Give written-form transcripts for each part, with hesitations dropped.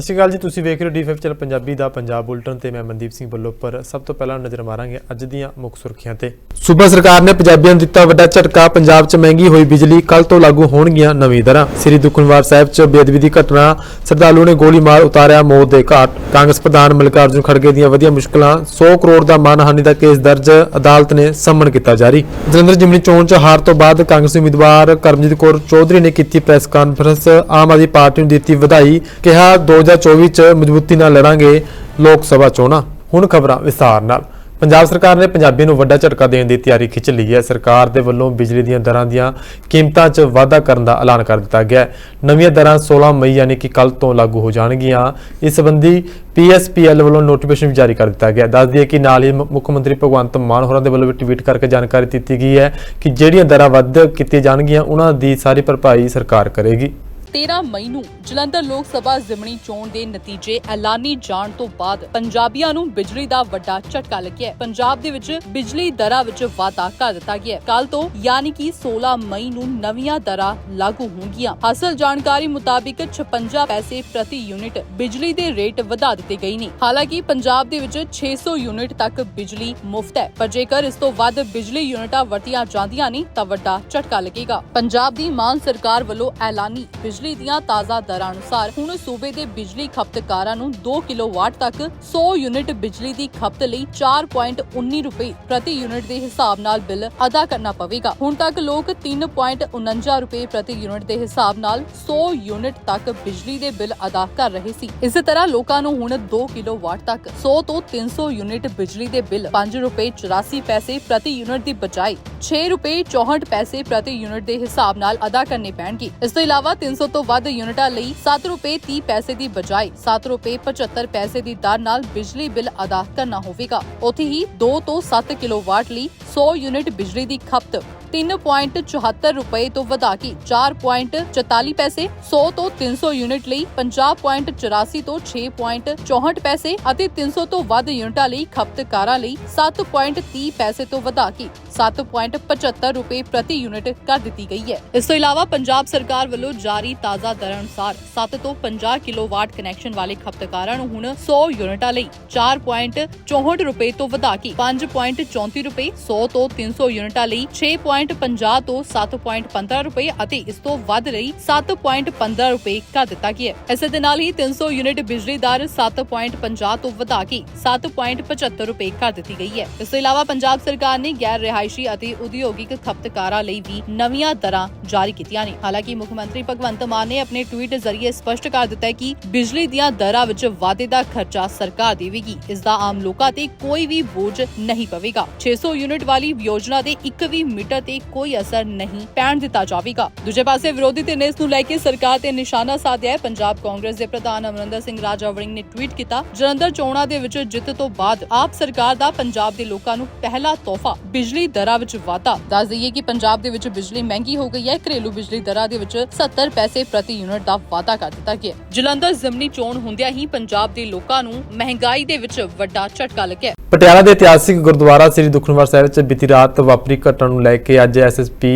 ਸਤਿ ਸ਼੍ਰੀ ਅਕਾਲ ਜੀ, ਤੁਸੀਂ ਵੇਖ ਰਹੇ ਹੋ D5 ਚੈਨਲ ਪੰਜਾਬੀ ਦਾ ਪੰਜਾਬ ਬੁਲਟਨ ਤੇ ਮੈਂ ਮਨਦੀਪ ਸਿੰਘ ਬੱਲੋ। ਪਰ ਸਭ ਤੋਂ ਪਹਿਲਾਂ ਨਜ਼ਰ ਮਾਰਾਂਗੇ ਅੱਜ ਦੀਆਂ ਮੁੱਖ ਸੁਰਖੀਆਂ ਤੇ। ਸੂਬਾ ਸਰਕਾਰ ਨੇ ਪੰਜਾਬੀਆਂ ਨੂੰ ਦਿੱਤਾ ਵੱਡਾ ਝਟਕਾ। ਪੰਜਾਬ 'ਚ ਮਹਿੰਗੀ ਹੋਈ ਬਿਜਲੀ, ਕੱਲ ਤੋਂ ਲਾਗੂ ਹੋਣਗੀਆਂ ਨਵੀਂ ਦਰਾਂ। ਸ੍ਰੀ ਦੁਖਨਿਵਾਰਨ ਸਾਹਿਬ 'ਚ ਬੇਅਦਬੀ ਦੀ ਘਟਨਾ, ਸ਼ਰਧਾਲੂ ਨੇ ਗੋਲੀ ਮਾਰ ਉਤਾਰਿਆ ਮੌਤ ਦੇ ਘਾਟ। ਕਾਂਗਰਸ ਪ੍ਰਧਾਨ ਮਲਿਕਾਰਜੁਨ ਖੜਗੇ ਦੀਆਂ ਵਧੀਆਂ ਮੁਸ਼ਕਲਾਂ, 100 ਕਰੋੜ ਦਾ ਮਾਨਹਾਨੀ ਦਾ ਕੇਸ ਦਰਜ, ਅਦਾਲਤ ਨੇ ਸੰਮਨ ਕੀਤਾ ਜਾਰੀ। ਜਲੰਧਰ ਜ਼ਿਮਨੀ ਚੋਣ 'ਚ ਹਾਰ ਤੋਂ ਬਾਅਦ ਕਾਂਗਰਸੀ ਉਮੀਦਵਾਰ ਕਰਮਜੀਤ ਕੌਰ ਚੌਧਰੀ ਨੇ ਕੀਤੀ press conference. Aam Aadmi party ਨੂੰ ਦਿੱਤੀ ਵਧਾਈ, ਕਿਹਾ 2024 ਚ ਮਜ਼ਬੂਤੀ ਨਾਲ ਲੜਾਂਗੇ ਲੋਕ ਸਭਾ ਚੋਣਾਂ। ਹੁਣ ਖਬਰਾਂ ਵਿਸਥਾਰ ਨਾਲ। ਪੰਜਾਬ ਸਰਕਾਰ ਨੇ ਪੰਜਾਬੀਆਂ ਨੂੰ ਵੱਡਾ ਝਟਕਾ ਦੇਣ ਦੀ ਤਿਆਰੀ ਖਿੱਚ ਲਈ ਹੈ। ਸਰਕਾਰ ਦੇ ਵੱਲੋਂ ਬਿਜਲੀ ਦੀਆਂ ਦਰਾਂ ਦੀਆਂ ਕੀਮਤਾਂ 'ਚ ਵਾਧਾ ਕਰਨ ਦਾ ਐਲਾਨ ਕਰ ਦਿੱਤਾ ਗਿਆ ਹੈ। ਨਵੀਆਂ ਦਰਾਂ 16 ਮਈ ਯਾਨੀ ਕਿ ਕੱਲ ਤੋਂ ਲਾਗੂ ਹੋ ਜਾਣਗੀਆਂ। ਇਸ ਸੰਬੰਧੀ PSPL ਵੱਲੋਂ ਨੋਟੀਫਿਕੇਸ਼ਨ ਵੀ ਜਾਰੀ ਕਰ ਦਿੱਤਾ ਗਿਆ। ਦੱਸ ਦਈਏ ਕਿ ਨਾਲ ਹੀ ਮੁੱਖ ਮੰਤਰੀ ਭਗਵੰਤ ਮਾਨ ਹੋਰਾਂ ਦੇ ਵੱਲੋਂ ਵੀ ਟਵੀਟ ਕਰਕੇ ਜਾਣਕਾਰੀ ਦਿੱਤੀ ਗਈ ਹੈ ਕਿ ਜਿਹੜੀਆਂ ਦਰਾਂ ਵੱਧ ਕੀਤੀਆਂ ਜਾਣਗੀਆਂ ਉਹਨਾਂ ਦੀ ਸਾਰੀ ਭਰਪਾਈ ਸਰਕਾਰ ਕਰੇਗੀ। 13 ਮਈ ਨੂੰ ਜਲੰਧਰ ਲੋਕ ਸਭਾ ਜ਼ਿਮਨੀ ਚੋਣ ਦੇ ਨਤੀਜੇ ਐਲਾਨੀ ਜਾਣ ਤੋਂ ਬਾਅਦ ਪੰਜਾਬੀਆਂ ਨੂੰ ਬਿਜਲੀ ਦਾ ਵੱਡਾ ਝਟਕਾ ਲੱਗਿਆ। ਪੰਜਾਬ ਦੇ ਵਿੱਚ ਬਿਜਲੀ ਦਰਾਂ ਵਿੱਚ ਵਾਧਾ ਕਰ ਦਿੱਤਾ ਗਿਆ। ਕੱਲ ਤੋਂ ਯਾਨੀ ਕਿ 16 ਮਈ ਨੂੰ ਨਵੀਆਂ ਦਰਾਂ ਲਾਗੂ ਹੋਣਗੀਆਂ। ਹਾਸਲ ਜਾਣਕਾਰੀ ਮੁਤਾਬਿਕ 56 ਪੈਸੇ ਪ੍ਰਤੀ ਯੂਨਿਟ ਬਿਜਲੀ ਦੇ ਰੇਟ ਵਧਾ ਦਿੱਤੇ ਗਏ ਨੇ। ਹਾਲਾਂਕਿ ਪੰਜਾਬ ਦੇ ਵਿੱਚ 600 ਯੂਨਿਟ ਤੱਕ ਬਿਜਲੀ ਮੁਫਤ ਹੈ, ਪਰ ਜੇਕਰ ਇਸ ਤੋਂ ਵੱਧ ਬਿਜਲੀ ਯੂਨਿਟਾਂ ਵਰਤੀਆਂ ਜਾਂਦੀਆਂ ਨੇ ਤਾਂ ਵੱਡਾ ਝਟਕਾ ਲੱਗੇਗਾ। ਪੰਜਾਬ ਦੀ ਮਾਨ ਸਰਕਾਰ ਵੱਲੋਂ ਐਲਾਨੀ ਬਿਜਲੀ ਦੀਆਂ ਤਾਜ਼ਾ ਦਰਾਂ ਅਨੁਸਾਰ ਹੁਣ ਸੂਬੇ ਦੇ ਬਿਜਲੀ ਖਪਤਕਾਰਾਂ ਨੂੰ 2 ਕਿਲੋਵਾਟ ਤੱਕ 100 ਯੂਨਿਟ ਬਿਜਲੀ ਦੀ ਖਪਤ ਲਈ 4.19 ਰੁਪਏ ਪ੍ਰਤੀ ਯੂਨਿਟ ਦੇ ਹਿਸਾਬ ਨਾਲ ਬਿੱਲ ਅਦਾ ਕਰਨਾ ਪਵੇਗਾ। ਹੁਣ ਤੱਕ ਲੋਕ 3.49 ਰੁਪਏ ਪ੍ਰਤੀ ਯੂਨਿਟ ਦੇ ਹਿਸਾਬ ਨਾਲ 100 ਯੂਨਿਟ ਤੱਕ ਬਿਜਲੀ ਦੇ ਬਿੱਲ ਅਦਾ ਕਰ ਰਹੇ ਸੀ। ਇਸੇ ਤਰ੍ਹਾਂ ਲੋਕਾਂ ਨੂੰ ਹੁਣ 2 ਕਿਲੋਵਾਟ ਤੱਕ 100 ਤੋਂ 300 ਯੂਨਿਟ ਬਿਜਲੀ ਦੇ ਬਿੱਲ 5 ਰੁਪਏ 84 ਪੈਸੇ ਪ੍ਰਤੀ ਯੂਨਿਟ ਦੀ ਬਜਾਏ 6 ਰੁਪਏ 64 ਪੈਸੇ ਪ੍ਰਤੀ ਯੂਨਿਟ ਦੇ ਹਿਸਾਬ ਨਾਲ ਅਦਾ ਕਰਨੇ ਪੈਣਗੇ। ਇਸ ਤੋਂ ਇਲਾਵਾ 300 ਤੋਂ ਵੱਧ ਯੂਨਿਟਾਂ ਲਈ 7 ਰੁਪਏ 30 ਪੈਸੇ ਦੀ ਬਜਾਏ 7 ਰੁਪਏ 75 ਪੈਸੇ ਦੀ ਦਰ ਨਾਲ ਬਿਜਲੀ ਬਿੱਲ ਅਦਾ ਕਰਨਾ ਹੋਵੇਗਾ। ਉੱਥੇ ਹੀ 2 ਤੋਂ 7 ਕਿਲੋਵਾਟ ਲਈ 100 ਯੂਨਿਟ ਬਿਜਲੀ ਦੀ ਖਪਤ 3.74 ਰੁਪਏ ਤੋਂ ਵਧਾ ਕੇ 4.44 ਪੈਸੇ, 100 ਤੋਂ 300 ਯੂਨਿਟ ਲਈ 50.84 ਤੋਂ 6.64 ਪੈਸੇ ਅਤੇ 300 ਤੋਂ ਵੱਧ ਯੂਨਿਟਾਂ ਲਈ ਖਪਤਕਾਰਾਂ ਲਈ 7.30 ਪੈਸੇ ਤੋਂ ਵਧਾ ਕੇ 7.75 ਰੁਪਏ ਪ੍ਰਤੀ ਯੂਨਿਟ ਕਰ ਦਿੱਤੀ ਗਈ ਹੈ। ਇਸ ਤੋਂ ਇਲਾਵਾ ਪੰਜਾਬ ਸਰਕਾਰ ਵੱਲੋਂ ਜਾਰੀ ਤਾਜ਼ਾ ਦਰਾਂ ਅਨੁਸਾਰ 7 ਤੋਂ 50 ਕਿਲੋਵਾਟ ਕਨੈਕਸ਼ਨ ਵਾਲੇ ਖਪਤਕਾਰਾਂ ਨੂੰ ਹੁਣ 100 ਯੂਨਿਟਾਂ ਲਈ 4.64 ਰੁਪਏ ਤੋਂ ਵਧਾ ਕੇ 5.34 ਰੁਪਏ, 100 ਤੋਂ 300 ਯੂਨਿਟਾਂ ਲਈ 6.50 ਤੋਂ 7.15 ਰੁਪਏ ਅਤੇ ਇਸ ਤੋਂ ਵੱਧ ਲਈ 7.15 ਰੁਪਏ ਕਰ ਦਿੱਤਾ ਗਿਆ ਹੈ। ਇਸੇ ਦੇ ਨਾਲ ਹੀ 300 ਯੂਨਿਟ ਬਿਜਲੀ ਦਰ 7.50 ਤੋਂ ਵਧਾ ਕੇ 7.75 ਰੁਪਏ ਕਰ ਦਿੱਤੀ ਗਈ ਹੈ। ਇਸ ਤੋਂ ਇਲਾਵਾ ਪੰਜਾਬ ਸਰਕਾਰ ਨੇ ਗੈਰ ਰਿਹਾਇਸ਼ੀ ਅਤੇ ਉਦਯੋਗਿਕ ਖਪਤਕਾਰਾਂ ਲਈ ਵੀ ਨਵੀਆਂ ਦਰਾਂ ਜਾਰੀ ਕੀਤੀਆਂ ਨੇ। ਹਾਲਾਂਕਿ ਮੁੱਖ ਮੰਤਰੀ ਭਗਵੰਤ ਮਾਨ ਨੇ ਆਪਣੇ ਟਵੀਟ ਜ਼ਰੀਏ ਸਪਸ਼ਟ ਕਰ ਦਿੱਤਾ ਹੈ ਕਿ ਬਿਜਲੀ ਦੀਆਂ ਦਰਾਂ ਵਿੱਚ ਵਾਧੇ ਦਾ ਖਰਚਾ ਸਰਕਾਰ ਦੇਵੇਗੀ। ਇਸ ਦਾ ਆਮ ਲੋਕਾਂ ਤੇ ਕੋਈ ਵੀ ਬੋਝ ਨਹੀਂ ਪਵੇਗਾ। 600 ਯੂਨਿਟ ਵਾਲੀ ਯੋਜਨਾ ਦੇ ਇੱਕ ਵੀ ਮੀਟਰ ਤੇ ਕੋਈ ਅਸਰ ਨਹੀਂ ਪੈਣ ਦਿੱਤਾ ਜਾਵੇਗਾ। ਦੂਜੇ ਪਾਸੇ ਵਿਰੋਧੀ ਧਿਰ ਨੇ ਇਸ ਨੂੰ ਲੈ ਕੇ ਸਰਕਾਰ ਤੇ ਨਿਸ਼ਾਨਾ ਸਾਧਿਆ ਹੈ। ਪੰਜਾਬ ਕਾਂਗਰਸ ਦੇ ਪ੍ਰਧਾਨ ਅਮਰਿੰਦਰ ਸਿੰਘ ਰਾਜਾ ਵੜਿੰਗ ਨੇ ਟਵੀਟ ਕੀਤਾ, ਜਲੰਧਰ ਚੋਣਾਂ ਦੇ ਵਿੱਚ ਜਿੱਤ ਤੋਂ ਬਾਅਦ ਆਪ ਸਰਕਾਰ ਦਾ ਪੰਜਾਬ ਦੇ ਲੋਕਾਂ ਨੂੰ ਪਹਿਲਾ ਤੋਹਫਾ ਬਿਜਲੀ ਦਰਾਂ ਵਿੱਚ ਵਾਧਾ। ਦੱਸ ਦਈਏ ਕਿ ਪੰਜਾਬ ਦੇ ਵਿੱਚ ਬਿਜਲੀ ਮਹਿੰਗੀ ਹੋ ਗਈ ਹੈ। ਘਰੇਲੂ ਬਿਜਲੀ ਦਰਾਂ ਦੇ ਵਿੱਚ 70 ਪੈਸੇ ਪ੍ਰਤੀ ਯੂਨਿਟ ਦਾ ਵਾਧਾ ਕਰ ਦਿੱਤਾ ਗਿਆ। ਜਲੰਧਰ ਜ਼ਿਮਨੀ ਚੋਣ ਹੁੰਦਿਆਂ ਹੀ ਪੰਜਾਬ ਦੇ ਲੋਕਾਂ ਨੂੰ ਮਹਿੰਗਾਈ ਦੇ ਵਿੱਚ ਵੱਡਾ ਝਟਕਾ ਲੱਗਿਆ। ਪਟਿਆਲਾ ਦੇ ਇਤਿਹਾਸਿਕ ਗੁਰਦੁਆਰਾ ਸ੍ਰੀ ਦੁਖਨਿਵਾਰਨ ਸਾਹਿਬ 'ਚ ਬੀਤੀ ਰਾਤ ਵਾਪਰੀ ਘਟਨਾ ਨੂੰ ਲੈ ਕੇ ਅੱਜ SSP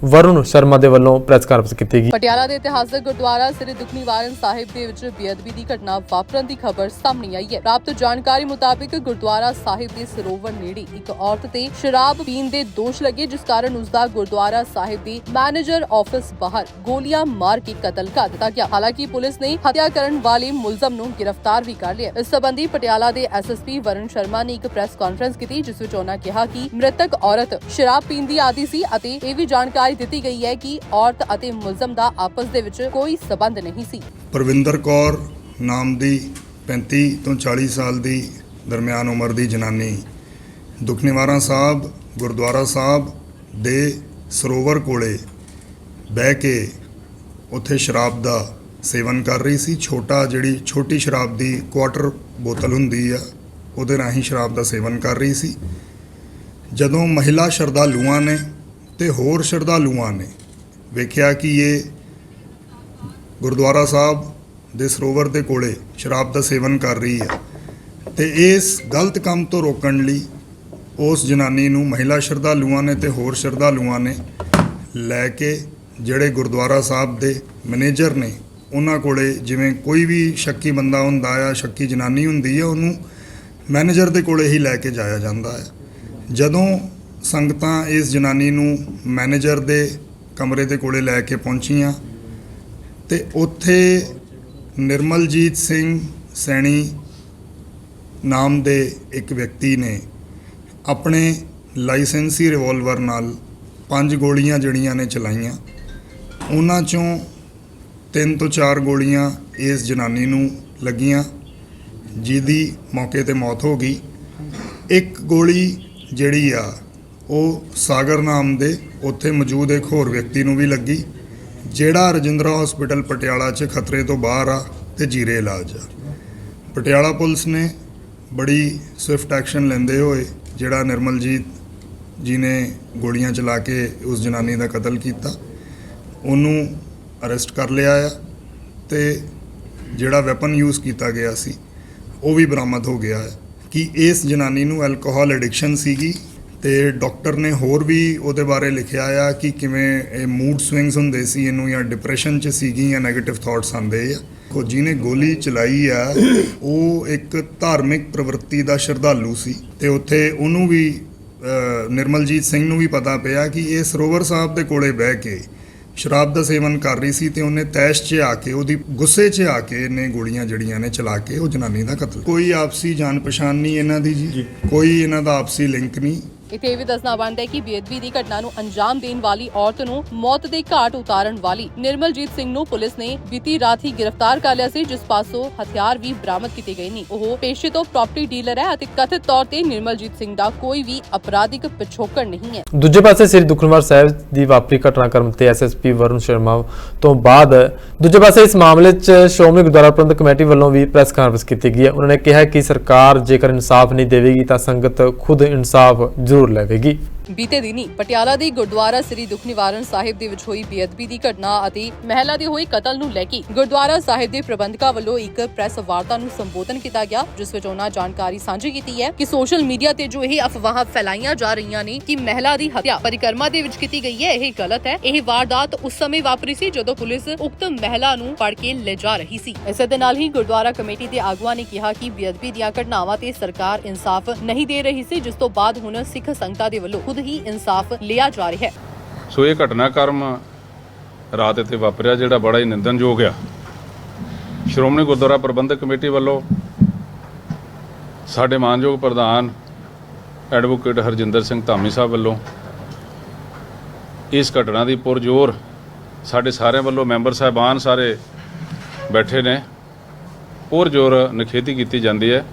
ਵਰੁਣ ਸ਼ਰਮਾ ਦੇ ਵੱਲੋਂ ਪ੍ਰੈਸ ਕਾਨਫਰੰਸ ਕੀਤੀ ਗਈ। ਪਟਿਆਲਾ ਦੇ ਇਤਿਹਾਸਿਕ ਗੁਰਦੁਆਰਾ ਸ੍ਰੀ ਦੁਖਨਿਵਾਰਨ ਸਾਹਿਬ ਦੇ ਵਿੱਚ ਬੇਅਦਬੀ ਦੀ ਘਟਨਾ ਵਾਪਰਨ ਦੀ ਖਬਰ ਸਾਹਮਣੇ ਆਈ ਹੈ। ਪ੍ਰਾਪਤ ਜਾਣਕਾਰੀ ਮੁਤਾਬਿਕ ਗੁਰਦੁਆਰਾ ਸਾਹਿਬ ਦੇ ਸਰੋਵਰ ਨੇੜੇ ਇੱਕ ਔਰਤ ਤੇ ਸ਼ਰਾਬ ਪੀਣ ਦੇ ਦੋਸ਼ ਲੱਗੇ, ਜਿਸ ਕਾਰਨ ਉਸ ਦਾ ਗੁਰਦੁਆਰਾ ਸਾਹਿਬ ਦੇ ਮੈਨੇਜਰ ਆਫਿਸ ਬਾਹਰ ਗੋਲੀਆਂ ਮਾਰ ਕੇ ਕਤਲ ਕਰ ਦਿੱਤਾ ਗਿਆ। ਹਾਲਾਂਕਿ ਪੁਲਿਸ ਨੇ ਹੱਤਿਆ ਕਰਨ ਵਾਲੇ ਮੁਲਜ਼ਮ ਨੂੰ ਗ੍ਰਿਫਤਾਰ ਵੀ ਕਰ ਲਿਆ। ਇਸ ਸੰਬੰਧੀ ਪਟਿਆਲਾ ਦੇ SSP ਵਰੁਣ ਸ਼ਰਮਾ ਨੇ ਇੱਕ ਪ੍ਰੈਸ ਕਾਨਫਰੰਸ ਕੀਤੀ, ਜਿਸ ਵਿੱਚ ਉਹਨਾਂ ਕਿਹਾ ਕਿ ਮ੍ਰਿਤਕ ਔਰਤ ਸ਼ਰਾਬ ਪੀਣ ਦੀ ਆਦੀ ਸੀ ਅਤੇ ਇਹ ਵੀ ਜਾਣਕਾਰੀ ਦਿੱਤੀ ਗਈ ਹੈ ਕਿ ਔਰਤ ਅਤੇ ਮੁਲਜ਼ਮ ਦਾ ਆਪਸ ਦੇ ਵਿੱਚ ਕੋਈ ਸਬੰਧ ਨਹੀਂ ਸੀ। ਪਰਵਿੰਦਰ ਕੌਰ ਨਾਮ ਦੀ 35 ਤੋਂ 40 ਸਾਲ ਦੀ ਦਰਮਿਆਨ ਉਮਰ ਦੀ ਜਨਾਨੀ ਦੁਖਨਿਵਾਰਨ ਸਾਹਿਬ ਗੁਰਦੁਆਰਾ ਸਾਹਿਬ ਦੇ ਸਰੋਵਰ ਕੋਲੇ ਬਹਿ ਕੇ ਉੱਥੇ ਸ਼ਰਾਬ ਦਾ ਸੇਵਨ ਕਰ ਰਹੀ ਸੀ। ਜਿਹੜੀ ਛੋਟੀ ਸ਼ਰਾਬ ਦੀ ਕੁਆਟਰ ਬੋਤਲ ਹੁੰਦੀ ਆ, ਉਹਦੇ ਰਾਹੀਂ ਸ਼ਰਾਬ ਦਾ ਸੇਵਨ ਕਰ ਰਹੀ ਸੀ। ਜਦੋਂ ਮਹਿਲਾ ਸ਼ਰਧਾਲੂਆਂ ਨੇ ਤੇ ਹੋਰ ਸ਼ਰਧਾਲੂਆਂ ਨੇ ਵੇਖਿਆ ਕਿ ਇਹ ਗੁਰਦੁਆਰਾ ਸਾਹਿਬ ਦੇ ਸਰੋਵਰ ਦੇ ਕੋਲੇ ਸ਼ਰਾਬ ਦਾ ਸੇਵਨ ਕਰ ਰਹੀ ਹੈ ਤੇ ਇਸ ਗਲਤ ਕੰਮ ਤੋਂ ਰੋਕਣ ਲਈ ਉਸ ਜਨਾਨੀ ਨੂੰ ਮਹਿਲਾ ਸ਼ਰਧਾਲੂਆਂ ਨੇ ਤੇ ਹੋਰ ਸ਼ਰਧਾਲੂਆਂ ਨੇ ਲੈ ਕੇ ਜਿਹੜੇ ਗੁਰਦੁਆਰਾ ਸਾਹਿਬ ਦੇ ਮੈਨੇਜਰ ਨੇ ਉਹਨਾਂ ਕੋਲੇ ਜਿਵੇਂ ਕੋਈ ਵੀ ਸ਼ੱਕੀ ਬੰਦਾ ਹੁੰਦਾ ਆ, ਸ਼ੱਕੀ ਜਨਾਨੀ ਹੁੰਦੀ ਆ, ਉਹਨੂੰ ਮੈਨੇਜਰ ਦੇ ਕੋਲੇ ਹੀ ਲੈ ਕੇ ਜਾਇਆ ਜਾਂਦਾ ਹੈ। ਜਦੋਂ ਸੰਗਤਾਂ ਇਸ ਜਨਾਨੀ ਨੂੰ ਮੈਨੇਜਰ ਦੇ ਕਮਰੇ ਦੇ ਕੋਲੇ ਲੈ ਕੇ ਪਹੁੰਚੀਆਂ ਤੇ ਉੱਥੇ ਨਿਰਮਲਜੀਤ ਸਿੰਘ ਸੈਣੀ ਨਾਮ ਦੇ ਇੱਕ ਵਿਅਕਤੀ ਨੇ ਆਪਣੇ ਲਾਇਸੈਂਸੀ ਰਿਵਾਲਵਰ ਨਾਲ 5 ਗੋਲੀਆਂ ਜਿਹੜੀਆਂ ਨੇ ਚਲਾਈਆਂ। ਉਹਨਾਂ ਚੋਂ 3 ਤੋਂ 4 ਗੋਲੀਆਂ ਇਸ ਜਨਾਨੀ ਨੂੰ ਲੱਗੀਆਂ, ਜਿਹਦੀ ਮੌਕੇ ਤੇ ਮੌਤ ਹੋ ਗਈ। ਇੱਕ ਗੋਲੀ ਜਿਹੜੀ ਆ ਉਹ ਸਾਗਰ ਨਾਮ ਦੇ ਉੱਥੇ ਮੌਜੂਦ ਇੱਕ ਹੋਰ ਵਿਅਕਤੀ ਨੂੰ ਵੀ ਲੱਗੀ, ਜਿਹੜਾ ਰਜਿੰਦਰਾ ਹਸਪੀਟਲ ਪਟਿਆਲਾ 'ਚ ਖਤਰੇ ਤੋਂ ਬਾਹਰ ਆ ਤੇ ਜੀਰੇ ਇਲਾਜ ਆ। ਪਟਿਆਲਾ ਪੁਲਿਸ ਨੇ ਬੜੀ ਸਵਿਫਟ ਐਕਸ਼ਨ ਲੈਂਦੇ ਹੋਏ ਜਿਹੜਾ ਨਿਰਮਲਜੀਤ ਜੀ ਨੇ ਗੋਲੀਆਂ ਚਲਾ ਕੇ ਉਸ ਜਨਾਨੀ ਦਾ ਕਤਲ ਕੀਤਾ, ਉਹਨੂੰ ਅਰੈਸਟ ਕਰ ਲਿਆ ਆ ਤੇ ਜਿਹੜਾ ਵੈਪਨ ਯੂਜ਼ ਕੀਤਾ ਗਿਆ ਸੀ ਉਹ ਵੀ ਬਰਾਮਦ ਹੋ ਗਿਆ ਹੈ। ਕਿ ਇਸ ਜਨਾਨੀ ਨੂੰ ਐਲਕੋਹਲ ਐਡਿਕਸ਼ਨ ਸੀਗੀ ਤੇ ਡਾਕਟਰ ਨੇ ਹੋਰ ਵੀ ਉਹਦੇ ਬਾਰੇ ਲਿਖਿਆ ਆ ਕਿ ਕਿਵੇਂ ਇਹ ਮੂਡ ਸਵਿੰਗਸ ਹੁੰਦੇ ਸੀ ਇਹਨੂੰ, ਜਾਂ ਡਿਪਰੈਸ਼ਨ 'ਚ ਸੀਗੀ, ਜਾਂ ਨੈਗੇਟਿਵ ਥਾਟਸ ਆਉਂਦੇ ਆ। ਉਹ ਜਿਹਨੇ ਗੋਲੀ ਚਲਾਈ ਆ ਉਹ ਇੱਕ ਧਾਰਮਿਕ ਪ੍ਰਵਿਰਤੀ ਦਾ ਸ਼ਰਧਾਲੂ ਸੀ ਤੇ ਉੱਥੇ ਉਹਨੂੰ ਵੀ ਨਿਰਮਲਜੀਤ ਸਿੰਘ ਨੂੰ ਵੀ ਪਤਾ ਪਿਆ ਕਿ ਇਹ ਸਰੋਵਰ ਸਾਹਿਬ ਦੇ ਕੋਲੇ ਬਹਿ ਕੇ ਸ਼ਰਾਬ ਦਾ ਸੇਵਨ ਕਰ ਰਹੀ ਸੀ ਤੇ ਉਹਨੇ ਤੈਸ਼ 'ਚ ਆ ਕੇ, ਉਹਦੀ ਗੁੱਸੇ 'ਚ ਆ ਕੇ ਇਹਨੇ ਗੋਲੀਆਂ ਜਿਹੜੀਆਂ ਨੇ ਚਲਾ ਕੇ ਉਹ ਜਨਾਨੀ ਦਾ ਕਤਲ। ਕੋਈ ਆਪਸੀ ਜਾਣ ਪਛਾਣ ਨਹੀਂ ਇਹਨਾਂ ਦੀ ਜੀ, ਕੋਈ ਇਹਨਾਂ ਦਾ ਆਪਸੀ ਲਿੰਕ ਨਹੀਂ। ਇੱਥੇ ਇਹ ਵੀ ਦੱਸਣਾ ਬਣਦਾ ਹੈ ਕਿ ਬੇਅਦਬੀ ਦੀ ਘਟਨਾ ਨੂੰ ਅੰਜਾਮ ਦੇਣ ਵਾਲੀ ਔਰਤ ਨੂੰ ਮੌਤ ਦੇ ਘਾਟ ਉਤਾਰਨ ਵਾਲੀ ਨਿਰਮਲਜੀਤ ਸਿੰਘ ਨੂੰ ਪੁਲਿਸ ਨੇ ਬੀਤੀ ਰਾਤ ਹੀ ਗ੍ਰਿਫਤਾਰ ਕਰ ਲਿਆ ਸੀ, ਜਿਸ ਪਾਸੋਂ ਹਥਿਆਰ ਵੀ ਬਰਾਮਦ ਕੀਤੇ ਗਏ ਨੇ। ਉਹ ਪੇਸ਼ੇ ਤੋਂ ਪ੍ਰਾਪਰਟੀ ਡੀਲਰ ਹੈ ਅਤੇ ਕਥਿਤ ਤੌਰ ਤੇ ਨਿਰਮਲਜੀਤ ਸਿੰਘ ਦਾ ਕੋਈ ਵੀ ਅਪਰਾਧਿਕ ਪਿਛੋਕੜ ਨਹੀਂ ਹੈ। ਦੂਜੇ ਪਾਸੇ ਸ੍ਰੀ ਦੁਖਨਿਵਾਰਨ ਸਾਹਿਬ ਦੀ ਵਾਪਰੀ ਘਟਨਾਕ੍ਰਮ ਤੇ ਐਸਐਸਪੀ ਵਰੁਣ ਸ਼ਰਮਾ ਤੋਂ ਬਾਅਦ ਦੂਜੇ ਪਾਸੇ ਇਸ ਮਾਮਲੇ 'ਚ ਸ਼੍ਰੋਮਣੀ ਗੁਰਦੁਆਰਾ ਪ੍ਰਬੰਧਕ ਕਮੇਟੀ ਵੱਲੋਂ ਵੀ ਪ੍ਰੈਸ ਕਾਨਫਰੰਸ ਕੀਤੀ ਗਈ ਹੈ। ਉਹਨਾਂ ਨੇ ਕਿਹਾ ਕਿ ਸਰਕਾਰ ਜੇਕਰ ਇਨਸਾਫ ਨਹੀਂ ਦੇਵੇਗੀ ਤਾਂ ਸੰਗਤ ਖੁਦ ਇਨਸਾਫ ਜ਼ਰੂਰ ਲਵੇਗੀ। ਬੀਤੇ ਦਿਨੀ ਪਟਿਆਲਾ ਦੇ ਗੁਰਦੁਆਰਾ ਸ੍ਰੀ ਦੁਖਨਿਵਾਰਨ ਸਾਹਿਬ ਦੇ ਵਿੱਚ ਹੋਈ ਬੇਅਦਬੀ ਦੀ ਘਟਨਾ ਅਤੇ ਮਹਿਲਾ ਦੇ ਹੋਏ ਕਤਲ ਨੂੰ ਲੈ ਕੇ ਗੁਰਦੁਆਰਾ ਸਾਹਿਬ ਦੇ ਪ੍ਰਬੰਧਕਾਂ ਵੱਲੋਂ ਇੱਕ ਪ੍ਰੈਸ ਵਾਰਤਾ ਨੂੰ ਸੰਬੋਧਨ ਕੀਤਾ ਗਿਆ, ਜਿਸ ਵਿੱਚ ਉਹਨਾਂ ਜਾਣਕਾਰੀ ਸਾਂਝੀ ਕੀਤੀ ਹੈ ਕਿ ਸੋਸ਼ਲ ਮੀਡੀਆ ਤੇ ਜੋ ਇਹ ਅਫਵਾਹਾਂ ਫੈਲਾਈਆਂ ਜਾ ਰਹੀਆਂ ਨੇ ਕਿ ਮਹਿਲਾ ਦੀ ਹੱਤਿਆ ਪਰਿਕਰਮਾ ਦੇ ਵਿੱਚ ਕੀਤੀ ਗਈ ਹੈ, ਇਹ ਗਲਤ ਹੈ। ਇਹ ਵਾਰਦਾਤ ਉਸ ਸਮੇਂ ਵਾਪਰੀ ਸੀ ਜਦੋਂ ਪੁਲਿਸ ਉਕਤ ਮਹਿਲਾ ਨੂੰ ਫੜ ਕੇ ਲੈ ਜਾ ਰਹੀ ਸੀ। ਇਸੇ ਦੇ ਨਾਲ ਹੀ ਗੁਰਦੁਆਰਾ ਕਮੇਟੀ ਦੇ ਆਗੂਆਂ ਨੇ ਕਿਹਾ ਕਿ ਬੇਅਦਬੀ ਦੀਆਂ ਘਟਨਾਵਾਂ ਤੇ ਸਰਕਾਰ ਇਨਸਾਫ ਨਹੀਂ ਦੇ ਰਹੀ ਸੀ, ਜਿਸ ਤੋਂ ਬਾਅਦ ਹੁਣ ਸਿੱਖ ਸੰਗਤਾਂ ਦੇ ਵੱਲੋਂ ਖੁਦ ਹੀ ਇਨਸਾਫ ਲਿਆ ਜਾ ਰਿਹਾ ਹੈ। ਸੋ ਇਹ ਘਟਨਾਕ੍ਰਮ ਰਾਤ ਇੱਥੇ ਵਾਪਰਿਆ ਜਿਹੜਾ ਬੜਾ ਹੀ ਨਿੰਦਣਯੋਗ ਆ। ਸ਼੍ਰੋਮਣੀ ਗੁਰਦੁਆਰਾ ਪ੍ਰਬੰਧਕ ਕਮੇਟੀ ਵੱਲੋਂ ਸਾਡੇ ਮਾਨਯੋਗ ਪ੍ਰਧਾਨ ਐਡਵੋਕੇਟ ਹਰਜਿੰਦਰ ਸਿੰਘ ਧਾਮੀ ਸਾਹਿਬ ਵੱਲੋਂ ਇਸ ਘਟਨਾ ਦੀ ਪੁਰਜ਼ੋਰ ਸਾਡੇ ਸਾਰਿਆਂ ਵੱਲੋਂ ਮੈਂਬਰ ਸਾਹਿਬਾਨ ਸਾਰੇ ਬੈਠੇ ਨੇ, ਪੁਰਜ਼ੋਰ ਨਿਖੇਧੀ ਕੀਤੀ ਜਾਂਦੀ ਹੈ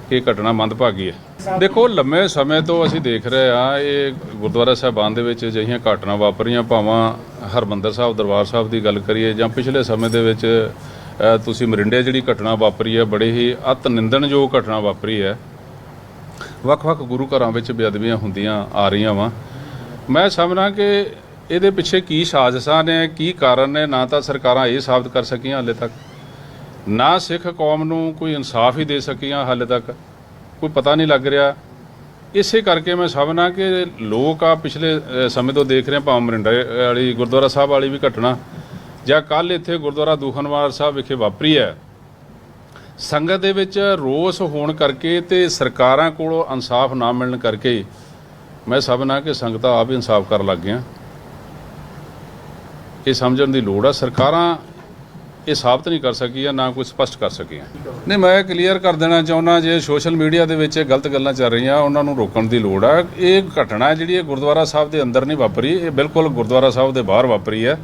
ਕਿ ਇਹ ਘਟਨਾ ਮੰਦਭਾਗੀ ਹੈ। ਦੇਖੋ, ਲੰਮੇ ਸਮੇਂ ਤੋਂ ਅਸੀਂ ਦੇਖ ਰਹੇ ਆ ਇਹ ਗੁਰਦੁਆਰਾ ਸਾਹਿਬਾਨ ਦੇ ਵਿੱਚ ਅਜਿਹੀਆਂ ਘਟਨਾ ਵਾਪਰੀਆਂ, ਭਾਵੇਂ ਹਰਮੰਦਰ ਸਾਹਿਬ ਦਰਬਾਰ ਸਾਹਿਬ ਦੀ ਗੱਲ ਕਰੀਏ ਜਾਂ ਪਿਛਲੇ ਸਮੇਂ ਦੇ ਵਿੱਚ ਤੁਸੀਂ ਮਰਿੰਡੇ ਜਿਹੜੀ ਘਟਨਾ ਵਾਪਰੀ ਹੈ, ਬੜੀ ਹੀ ਅਤ ਨਿੰਦਣਯੋਗ ਘਟਨਾ ਵਾਪਰੀ ਹੈ। ਵੱਖ-ਵੱਖ ਗੁਰੂ ਘਰਾਂ ਵਿੱਚ ਬੇਅਦਬੀਆਂ ਹੁੰਦੀਆਂ ਆ ਰਹੀਆਂ ਵਾ। ਮੈਂ ਸਮਝਦਾ ਕਿ ਇਹਦੇ ਪਿੱਛੇ ਕੀ ਸਾਜ਼ਿਸ਼ਾਂ ਨੇ, ਕੀ ਕਾਰਨ ਨੇ, ਨਾ ਤਾਂ ਸਰਕਾਰਾਂ ਇਹ ਸਾਬਤ ਕਰ ਸਕੀਆਂ ਹਾਲੇ ਤੱਕ, ਨਾ ਸਿੱਖ ਕੌਮ ਨੂੰ ਕੋਈ ਇਨਸਾਫ ਹੀ ਦੇ ਸਕੀਆਂ ਹਾਲੇ ਤੱਕ, ਕੋਈ ਪਤਾ ਨਹੀਂ ਲੱਗ ਰਿਹਾ। ਇਸੇ ਕਰਕੇ ਮੈਂ ਸਮਝਦਾ ਕਿ ਲੋਕ ਆ ਪਿਛਲੇ ਸਮੇਂ ਤੋਂ ਦੇਖ ਰਹੇ, ਭਾਵੇਂ ਮਰਿੰਡੇ ਵਾਲੀ ਗੁਰਦੁਆਰਾ ਸਾਹਿਬ ਵਾਲੀ ਵੀ ਘਟਨਾ ਜਾਂ ਕੱਲ੍ਹ ਇੱਥੇ ਗੁਰਦੁਆਰਾ ਦੁਖਨਿਵਾਰਨ ਸਾਹਿਬ ਵਿਖੇ ਵਾਪਰੀ ਹੈ, ਸੰਗਤ ਦੇ ਵਿੱਚ ਰੋਸ ਹੋਣ ਕਰਕੇ ਤੇ ਸਰਕਾਰਾਂ ਕੋਲੋਂ ਇਨਸਾਫ ਨਾ ਮਿਲਣ ਕਰਕੇ ਮੈਂ ਸਮਝਦਾ ਕਿ ਸੰਗਤਾਂ ਆਪ ਹੀ ਇਨਸਾਫ ਕਰਨ ਲੱਗ ਗਈਆਂ। ਇਹ ਸਮਝਣ ਦੀ ਲੋੜ ਆ, ਸਰਕਾਰਾਂ ਇਹ ਸਾਬਤ ਨਹੀਂ ਕਰ ਸਕੀਆਂ, ਨਾ ਕੋਈ ਸਪਸ਼ਟ ਕਰ ਸਕੀਆਂ। ਨਹੀਂ, ਮੈਂ ਕਲੀਅਰ ਕਰ ਦੇਣਾ ਚਾਹੁੰਦਾ, ਜੇ ਸੋਸ਼ਲ ਮੀਡੀਆ ਦੇ ਵਿੱਚ ਗਲਤ ਗੱਲਾਂ ਚੱਲ ਰਹੀਆਂ ਉਹਨਾਂ ਨੂੰ ਰੋਕਣ ਦੀ ਲੋੜ ਆ। ਇਹ ਘਟਨਾ ਜਿਹੜੀ ਇਹ ਗੁਰਦੁਆਰਾ ਸਾਹਿਬ ਦੇ ਅੰਦਰ ਨਹੀਂ ਵਾਪਰੀ, ਇਹ ਬਿਲਕੁਲ ਗੁਰਦੁਆਰਾ ਸਾਹਿਬ ਦੇ ਬਾਹਰ ਵਾਪਰੀ ਹੈ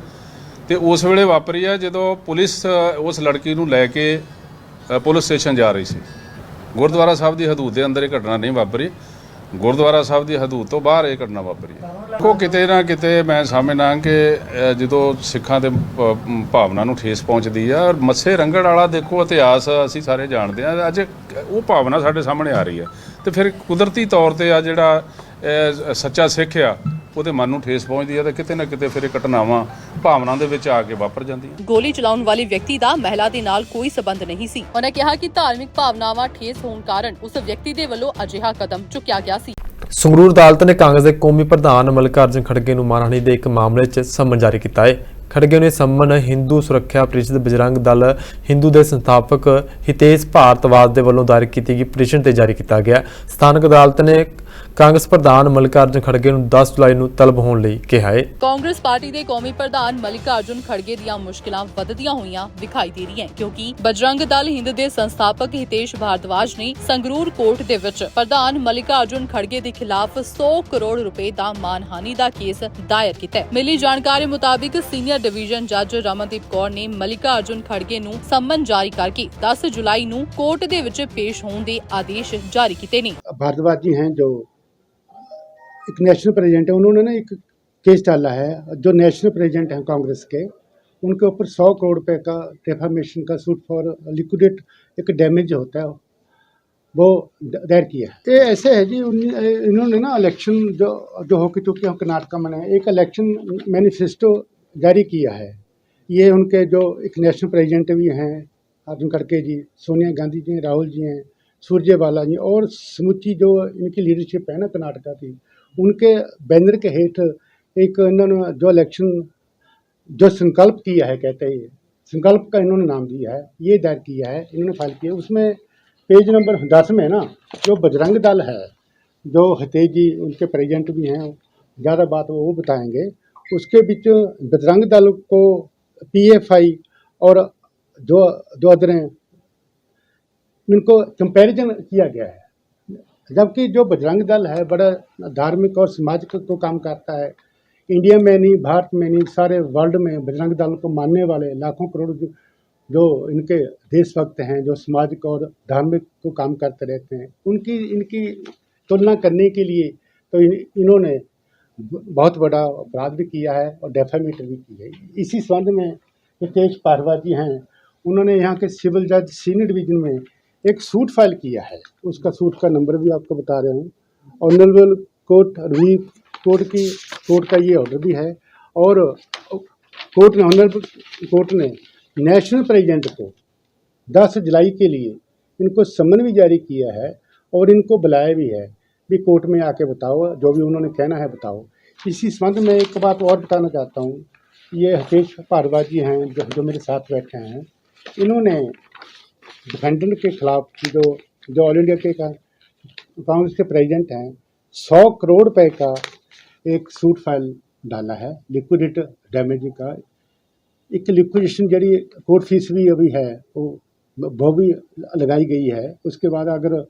ਤੇ ਉਸ ਵੇਲੇ ਵਾਪਰੀ ਹੈ ਜਦੋਂ ਪੁਲਿਸ ਉਸ ਲੜਕੀ ਨੂੰ ਲੈ ਕੇ ਪੁਲਿਸ ਸਟੇਸ਼ਨ ਜਾ ਰਹੀ ਸੀ। ਗੁਰਦੁਆਰਾ ਸਾਹਿਬ ਦੀ ਹਦੂਦ ਦੇ ਅੰਦਰ ਇਹ ਘਟਨਾ ਨਹੀਂ ਵਾਪਰੀ, ਗੁਰਦੁਆਰਾ ਸਾਹਿਬ ਦੀ ਹਦੂਦ ਤੋਂ ਬਾਹਰ ਇਹ ਘਟਨਾ ਵਾਪਰੀ ਹੈ। ਦੇਖੋ, ਕਿਤੇ ਨਾ ਕਿਤੇ ਮੈਂ ਸਮਝਦਾ ਕਿ ਜਦੋਂ ਸਿੱਖਾਂ ਦੇ ਭਾਵਨਾ ਨੂੰ ਠੇਸ ਪਹੁੰਚਦੀ ਆ, ਮੱਸੇ ਰੰਗੜ ਵਾਲਾ ਦੇਖੋ ਇਤਿਹਾਸ ਅਸੀਂ ਸਾਰੇ ਜਾਣਦੇ ਆ, ਅੱਜ ਉਹ ਭਾਵਨਾ ਸਾਡੇ ਸਾਹਮਣੇ ਆ ਰਹੀ ਹੈ ਤੇ ਫਿਰ ਕੁਦਰਤੀ ਤੌਰ ਤੇ ਆ ਜਿਹੜਾ ਸੱਚਾ ਸਿੱਖ ਆ ਉਹਦੇ ਮਨ ਨੂੰ ਠੇਸ ਪਹੁੰਚਦੀ ਹੈ ਤੇ ਕਿਤੇ ਨਾ ਕਿਤੇ ਫਿਰ ਇਹ ਘਟਨਾਵਾਂ ਭਾਵਨਾ ਦੇ ਵਿੱਚ ਆ ਕੇ ਵਾਪਰ ਜਾਂਦੀਆਂ। ਗੋਲੀ ਚਲਾਉਣ ਵਾਲੀ ਵਿਅਕਤੀ ਦਾ ਮਹਿਲਾ ਦੇ ਨਾਲ ਕੋਈ ਸਬੰਧ ਨਹੀਂ ਸੀ। ਉਹਨਾਂ ਕਿਹਾ ਕਿ ਧਾਰਮਿਕ ਭਾਵਨਾਵਾਂ ਠੇਸ ਹੋਣ ਕਾਰਨ ਉਸ ਵਿਅਕਤੀ ਦੇ ਵੱਲੋਂ ਅਜਿਹਾ ਕਦਮ ਚੁੱਕਿਆ ਗਿਆ ਸੀ। ਸੰਗਰੂਰ ਅਦਾਲਤ ਨੇ ਕਾਂਗਰਸ ਦੇ ਕੌਮੀ ਪ੍ਰਧਾਨ ਮਲਿਕਾਰਜੁਨ ਖੜਗੇ ਨੂੰ ਮਾਨਹਾਨੀ ਦੇ ਇੱਕ ਮਾਮਲੇ 'ਚ ਸਮਨ ਜਾਰੀ ਕੀਤਾ ਹੈ। ਖੜਗੇ ਨੇ ਸੰਮਨ ਹਿੰਦੂ ਸੁਰੱਖਿਆ ਪ੍ਰੀਸ਼ਦ ਬਜਰੰਗ ਦਲ ਹਿੰਦੂ ਦੇ ਸੰਸਥਾਪਕ ਹਿਤੇਸ਼ ਭਾਰਤਵਾਜ ਦੇ ਵੱਲੋਂ ਦਾਇਰ ਕੀਤੀ ਗਈ ਪਟੀਸ਼ਨ ਤੇ ਜਾਰੀ ਕੀਤਾ ਗਿਆ। ਸਥਾਨਕ ਅਦਾਲਤ ਨੇ ਕਾਂਗਰਸ ਪ੍ਰਧਾਨ ਮਲਿਕਾਰਜੁਨ ਖੜਗੇ ਨੂੰ 10 ਜੁਲਾਈ ਨੂੰ ਤਲਬ ਹੋਣ ਲਈ ਕਿਹਾ ਹੈ। ਕਾਂਗਰਸ ਪਾਰਟੀ ਦੇ ਕੌਮੀ ਪ੍ਰਧਾਨ ਮਲਿਕਾਰਜੁਨ ਖੜਗੇ ਦੀਆਂ ਮੁਸ਼ਕਿਲਾਂ ਵਧਦੀਆਂ ਹੋਈਆਂ ਦਿਖਾਈ ਦੇ ਰਹੀਆਂ ਕਿਉਂਕਿ ਬਜਰੰਗ ਦਲ ਹਿੰਦ ਦੇ ਸੰਸਥਾਪਕ ਹਿਤੇਸ਼ ਭਾਰਤਵਾਜ ਨੇ ਸੰਗਰੂਰ ਕੋਰਟ ਦੇ ਵਿੱਚ ਪ੍ਰਧਾਨ ਮਲਿਕਾਰਜੁਨ ਖੜਗੇ ਦੇ ਖਿਲਾਫ 100 ਕਰੋੜ ਰੁਪਏ ਦਾ ਮਾਨਹਾਨੀ ਦਾ ਕੇਸ ਦਾਇਰ ਕੀਤਾ ਹੈ। ਮਿਲੀ ਜਾਣਕਾਰੀ ਮੁਤਾਬਿਕ ਸੀਨੀਅਰ ਡਿਵੀਜ਼ਨ ਜੱਜ ਰਮਨਦੀਪ ਕੌਰ ਨੇ ਮਲਿਕਾਰਜੁਨ ਖੜਗੇ ਨੂੰ ਸੰਮਨ ਜਾਰੀ ਕਰਕੇ 10 ਜੁਲਾਈ ਨੂੰ ਕੋਰਟ ਦੇ ਵਿੱਚ ਪੇਸ਼ ਹੋਣ ਦੇ ਆਦੇਸ਼ ਜਾਰੀ ਕੀਤੇ ਨੇ। भारद्वाज जी हैं जो एक नेशनल प्रेसिडेंट है, उन्होंने ना एक केस डाला है, जो नेशनल प्रेसिडेंट हैं कांग्रेस के, उनके ऊपर 100 करोड़ रुपए का डेफामेशन का सूट फॉर लिक्विडेट एक डैमेज होता है वो दायर किया है। ये ऐसे है जी, इन्होंने ना इलेक्शन जो हो चुके हैं कर्नाटक में एक इलेक्शन मैनिफेस्टो जारी किया है। ये उनके जो एक नेशनल प्रेसिडेंट भी हैं अर्जुन खड़गे जी, सोनिया गांधी जी, राहुल जी हैं, सुरजेवाला जी और समूची जो इनकी लीडरशिप है ना कर्नाटका की, उनके बैनर के हेठ एक इन्होंने जो इलेक्शन जो संकल्प किया है, कहते हैं संकल्प का इन्होंने नाम दिया है, ये दायर किया है, इन्होंने फाइल किया। उसमें पेज नंबर 10 में ना जो बजरंग दल है, जो हितेश जी उनके प्रेसिडेंट भी हैं, ज़्यादा बात वो बताएंगे। उसके बीच बजरंग दल को PFI और जो अदर हैं इनको कंपैरिजन किया गया है, जबकि जो बजरंग दल है बड़ा धार्मिक और सामाजिक तो काम करता है। इंडिया में नहीं, भारत में नहीं, सारे वर्ल्ड में बजरंग दल को मानने वाले लाखों करोड़ जो इनके देशभक्त हैं, जो सामाजिक और धार्मिक को काम करते रहते हैं, इनकी तुलना करने के लिए तो इन्होंने बहुत बड़ा अपराध भी किया है और डेफामेटर भी की है। इसी संबंध में हितेश भारद्वाज जी हैं, उन्होंने यहाँ के सिविल जज सीनियर डिवीजन में एक सूट फाइल किया है। उसका सूट का नंबर भी आपको बता रहे हूँ। ऑनरेबल कोर्ट रिव्यू कोर्ट का ये ऑर्डर भी है और ऑनरेबल कोर्ट ने नेशनल प्रेसिडेंट को 10 जुलाई के लिए इनको सम्मन भी जारी किया है और इनको बुलाया भी है भी कोर्ट में आके बताओ, जो भी उन्होंने कहना है बताओ। इसी संबंध में एक बात और बताना चाहता हूँ। ये हितेश भारद्वाज जी हैं जो मेरे साथ बैठे हैं, इन्होंने डिफेंडेंट के खिलाफ जो ऑल इंडिया के कांग्रेस के प्रेसिडेंट हैं 100 करोड़ रुपए का एक सूट फाइल डाला है लिक्विडेट डैमेज का। एक लिक्विडेशन जड़ी कोर्ट फीस भी अभी है वो भी लगाई गई है। उसके बाद अगर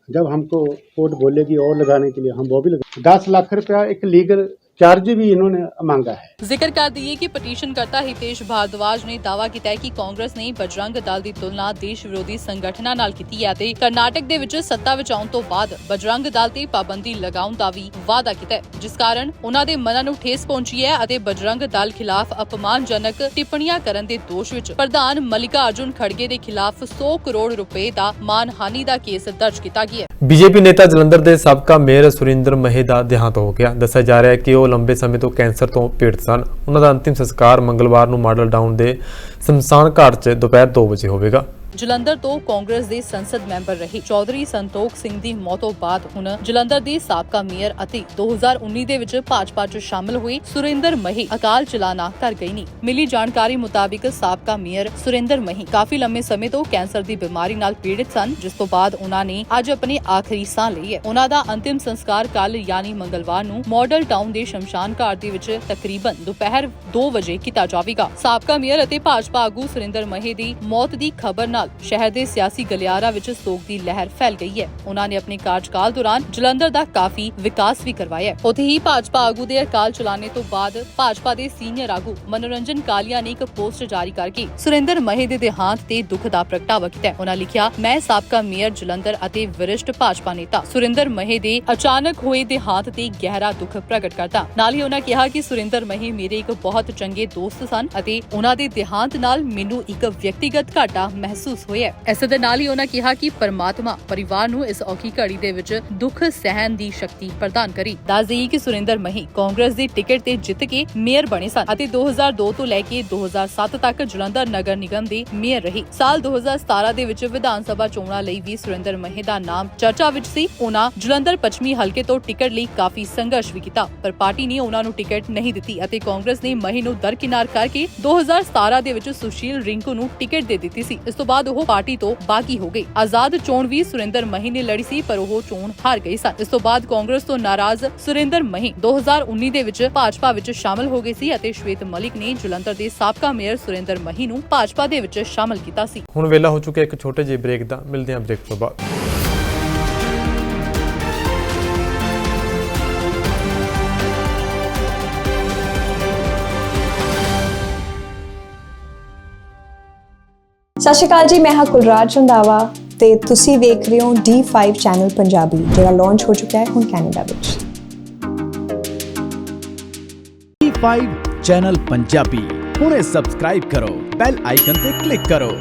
जब हमको कोर्ट बोलेगी और लगाने के लिए हम वो भी लगा 10 लाख रुपया एक लीगल चार्ज भी इन्होंने मांगा है। ਜ਼ਿਕਰ ਕਰ ਦਈਏ ਕਿ ਪਟੀਸ਼ਨਕਰਤਾ ਹਿਤੇਸ਼ ਭਾਰਦਵਾਜ ਨੇ ਦਾਅਵਾ ਕੀਤਾ ਹੈ ਕਿ ਕਾਂਗਰਸ ਨੇ ਬਜਰੰਗ ਦਲ ਦੀ ਤੁਲਨਾ ਦੇਸ਼ ਵਿਰੋਧੀ ਸੰਗਠਨਾਂ ਨਾਲ ਕੀਤੀ ਹੈ ਅਤੇ ਕਰਨਾਟਕ ਦੇ ਵਿੱਚ ਸੱਤਾ ਵਿੱਚ ਆਉਣ ਤੋਂ ਬਾਅਦ ਬਜਰੰਗ ਦਲ ਤੇ ਪਾਬੰਦੀ ਲਗਾਉਣ ਦਾ ਵੀ ਵਾਅਦਾ ਕੀਤਾ ਹੈ, ਜਿਸ ਕਾਰਨ ਉਹਨਾਂ ਦੇ ਮਨਾਂ ਨੂੰ ਠੇਸ ਪਹੁੰਚੀ ਹੈ ਅਤੇ ਬਜਰੰਗ ਦਲ ਖਿਲਾਫ ਅਪਮਾਨਜਨਕ ਟਿੱਪਣੀਆਂ ਕਰਨ ਦੇ ਦੋਸ਼ ਵਿੱਚ ਪ੍ਰਧਾਨ ਮਲਿਕਾਰਜੁਨ ਖੜਗੇ ਦੇ ਖਿਲਾਫ 100 ਕਰੋੜ ਰੁਪਏ ਦਾ ਮਾਨਹਾਨੀ ਦਾ ਕੇਸ ਦਰਜ ਕੀਤਾ ਗਿਆ ਹੈ। ਬੀਜੇਪੀ ਨੇਤਾ ਜਲੰਧਰ ਦੇ ਸਾਬਕਾ ਮੇਅਰ ਸੁਰਿੰਦਰ ਮਹੇ ਦਾ ਦੇਹਾਂਤ ਹੋ ਗਿਆ। ਦੱਸਿਆ ਜਾ ਰਿਹਾ ਹੈ ਕਿ ਉਹ ਲੰਬੇ ਸਮੇਂ ਤੋਂ ਕੈਂਸਰ ਤੋਂ ਪੀੜਤ ਸਨ। ਉਹਨਾਂ ਦਾ ਅੰਤਿਮ ਸੰਸਕਾਰ ਮੰਗਲਵਾਰ ਨੂੰ ਮਾਡਲ ਟਾਊਨ ਦੇ ਸ਼ਮਸ਼ਾਨ ਘਾਟ 'ਚ ਦੁਪਹਿਰ 2 ਵਜੇ ਹੋਵੇਗਾ। ਜਲੰਧਰ ਤੋਂ ਕਾਂਗਰਸ ਦੇ ਸੰਸਦ ਮੈਂਬਰ ਰਹੇ ਚੌਧਰੀ ਸੰਤੋਖ ਸਿੰਘ ਦੀ ਮੌਤ ਤੋਂ ਬਾਅਦ ਹੁਣ ਜਲੰਧਰ ਦੇ ਸਾਬਕਾ ਮੇਅਰ ਅਤੇ 2019 ਦੇ ਵਿੱਚ ਭਾਜਪਾ 'ਚ ਸ਼ਾਮਲ ਹੋਏ ਸੁਰਿੰਦਰ ਮਹੀ ਅਕਾਲ ਚਲਾਣਾ ਕਰ ਗਏ ਨੇ। ਮਿਲੀ ਜਾਣਕਾਰੀ ਮੁਤਾਬਿਕ ਸਾਬਕਾ ਮੇਅਰ ਸੁਰਿੰਦਰ ਮਹੀ ਕਾਫੀ ਲੰਮੇ ਸਮੇਂ ਤੋਂ ਕੈਂਸਰ ਦੀ ਬਿਮਾਰੀ ਨਾਲ ਪੀੜਿਤ ਸਨ, ਜਿਸ ਤੋਂ ਬਾਅਦ ਉਹਨਾਂ ਨੇ ਅੱਜ ਆਪਣੇ ਆਖਰੀ ਸਾਹ ਲਈ ਹੈ। ਉਹਨਾਂ ਦਾ ਅੰਤਿਮ ਸੰਸਕਾਰ ਕੱਲ ਯਾਨੀ ਮੰਗਲਵਾਰ ਨੂੰ ਮਾਡਲ ਟਾਊਨ ਦੇ ਸ਼ਮਸ਼ਾਨ ਘਾਟ ਦੇ ਵਿੱਚ ਤਕਰੀਬਨ ਦੁਪਹਿਰ 2 ਵਜੇ ਕੀਤਾ ਜਾਵੇਗਾ। ਸਾਬਕਾ ਮੇਅਰ ਅਤੇ ਭਾਜਪਾ ਆਗੂ ਸੁਰਿੰਦਰ ਮਹੀ ਦੀ ਮੌਤ ਦੀ ਖਬਰ ਨਾਲ ਸ਼ਹਿਰ ਦੇ ਸਿਆਸੀ ਗਲਿਆਰਾ ਵਿੱਚ ਸੋਗ ਦੀ ਲਹਿਰ ਫੈਲ ਗਈ ਹੈ। ਉਹਨਾਂ ਨੇ ਆਪਣੇ ਕਾਰਜਕਾਲ ਦੌਰਾਨ ਜਲੰਧਰ ਦਾ ਕਾਫੀ ਵਿਕਾਸ ਵੀ ਕਰਵਾਇਆ ਹੈ। ਉੱਥੇ ਹੀ ਭਾਜਪਾ ਆਗੂ ਦੇ ਅਕਾਲ ਚਲਾਣੇ ਤੋਂ ਬਾਅਦ ਭਾਜਪਾ ਦੇ ਸੀਨੀਅਰ ਆਗੂ ਮਨੋਰੰਜਨ ਕਾਲੀਆ ਨੇ ਇੱਕ ਪੋਸਟ ਜਾਰੀ ਕਰਕੇ ਸੁਰਿੰਦਰ ਮਹੀ ਦੇ ਦੇਹਾਂਤ ਤੇ ਦੁੱਖ ਦਾ ਪ੍ਰਗਟਾਵਾ ਕੀਤਾ। ਉਹਨਾਂ ਲਿਖਿਆ, ਮੈਂ ਸਾਬਕਾ ਮੇਅਰ ਜਲੰਧਰ ਅਤੇ ਵਰਿਸ਼ਠ ਭਾਜਪਾ ਨੇਤਾ ਸੁਰਿੰਦਰ ਮਹੀ ਦੇ ਅਚਾਨਕ ਹੋਏ ਦੇਹਾਂਤ ਤੇ ਗਹਿਰਾ ਦੁੱਖ ਪ੍ਰਗਟ ਕਰਦਾ। ਨਾਲ ਹੀ ਉਹਨਾਂ ਕਿਹਾ ਕਿ ਸੁਰਿੰਦਰ ਮਹੀ ਮੇਰੇ ਇੱਕ ਬਹੁਤ ਚੰਗੇ ਦੋਸਤ ਸਨ ਅਤੇ ਉਹਨਾਂ ਦੇ ਦੇਹਾਂਤ ਨਾਲ ਮੈਨੂੰ ਇੱਕ ਵਿਅਕਤੀਗਤ ਘਾਟਾ ਮਹਿਸੂਸ ਮਹਿਸੂਸ ਹੋਇਆ। ਇਸੇ ਦੇ ਨਾਲ ਹੀ ਉਹਨਾਂ ਕਿਹਾ ਕਿ ਪਰਮਾਤਮਾ ਪਰਿਵਾਰ ਨੂੰ ਇਸ ਔਖੀ ਘੜੀ ਦੇ ਵਿੱਚ ਦੁੱਖ ਸਹਿਣ ਦੀ ਸ਼ਕਤੀ ਪ੍ਰਦਾਨ ਕਰੀ। ਦੱਸ ਦੇਈਏ ਕਿ ਸੁਰਿੰਦਰ ਮਹੀ ਕਾਂਗਰਸ ਦੀ ਟਿਕਟ ਤੇ ਜਿੱਤ ਕੇ ਮੇਅਰ ਬਣੇ ਸਨ ਅਤੇ 2002 ਤੋਂ ਲੈ ਕੇ 2007 ਤੱਕ ਜਲੰਧਰ ਨਗਰ ਨਿਗਮ ਦੇ ਮੇਅਰ ਰਹੇ। ਸਾਲ 2017 ਦੇ ਵਿੱਚ ਵਿਧਾਨ ਸਭਾ ਚੋਣਾਂ ਲਈ ਵੀ ਸੁਰਿੰਦਰ ਮਹੀ ਦਾ ਨਾਮ ਚਰਚਾ ਵਿੱਚ ਸੀ। ਉਹਨਾਂ ਜਲੰਧਰ ਪੱਛਮੀ ਹਲਕੇ ਤੋਂ ਟਿਕਟ ਲਈ ਕਾਫੀ ਸੰਘਰਸ਼ ਵੀ ਕੀਤਾ, ਪਰ ਪਾਰਟੀ ਨੇ ਉਹਨਾਂ ਨੂੰ ਟਿਕਟ ਨਹੀਂ ਦਿੱਤੀ ਅਤੇ ਕਾਂਗਰਸ ਨੇ ਮਹੀ ਨੂੰ ਦਰਕਿਨਾਰ ਕਰਕੇ 2017 ਦੇ ਵਿੱਚ ਸੁਸ਼ੀਲ ਰਿੰਕੂ ਨੂੰ ਟਿਕਟ ਦੇ ਦਿੱਤੀ ਸੀ। ਇਸ ਤੋਂ ਬਾਅਦ ਉਹ ਪਾਰਟੀ ਤੋਂ ਬਾਗੀ ਹੋ ਗਏ। ਆਜ਼ਾਦ ਚੋਣ ਵੀ ਸੁਰਿੰਦਰ ਮਹੀ ਨੇ ਲੜੀ ਸੀ, ਪਰ ਉਹ ਚੋਣ ਹਾਰ ਗਏ ਸਨ। ਇਸ ਤੋਂ ਬਾਅਦ ਕਾਂਗਰਸ ਤੋਂ ਨਾਰਾਜ਼ ਸੁਰਿੰਦਰ ਮਹੀ 2019 ਦੇ ਵਿੱਚ ਭਾਜਪਾ ਵਿੱਚ ਸ਼ਾਮਲ ਹੋ ਗਏ ਸੀ ਅਤੇ ਸ਼ਵੇਤ ਮਲਿਕ ਨੇ ਜਲੰਧਰ ਦੇ ਸਾਬਕਾ ਮੇਅਰ ਸੁਰਿੰਦਰ ਮਹੀ ਨੂੰ ਭਾਜਪਾ ਦੇ ਵਿੱਚ ਸ਼ਾਮਲ ਕੀਤਾ ਸੀ। ਹੁਣ ਵੇਲਾ ਹੋ ਚੁੱਕਿਆ ਇੱਕ ਛੋਟੇ ਜਿਹੇ ਬ੍ਰੇਕ ਦਾ, ਮਿਲਦੇ ਹਾਂ ਬ੍ਰੇਕ ਤੋਂ ਬਾਅਦ। ਸਤਿ ਸ਼੍ਰੀ ਅਕਾਲ ਜੀ, ਮੈਂ ਹਾਂ ਕੁਲਰਾਜ ਰੰਧਾਵਾ ਤੇ ਤੁਸੀਂ ਵੇਖ ਰਹੇ ਹੋ D5 ਚੈਨਲ ਪੰਜਾਬੀ, ਜਿਹੜਾ ਲਾਂਚ ਹੋ ਚੁੱਕਾ ਹੈ ਹੁਣ ਕੈਨੇਡਾ ਵਿੱਚ। D5 ਚੈਨਲ ਪੰਜਾਬੀ ਹੁਣੇ ਸਬਸਕ੍ਰਾਈਬ ਕਰੋ, ਬੈਲ ਆਈਕਨ ਤੇ ਕਲਿੱਕ ਕਰੋ।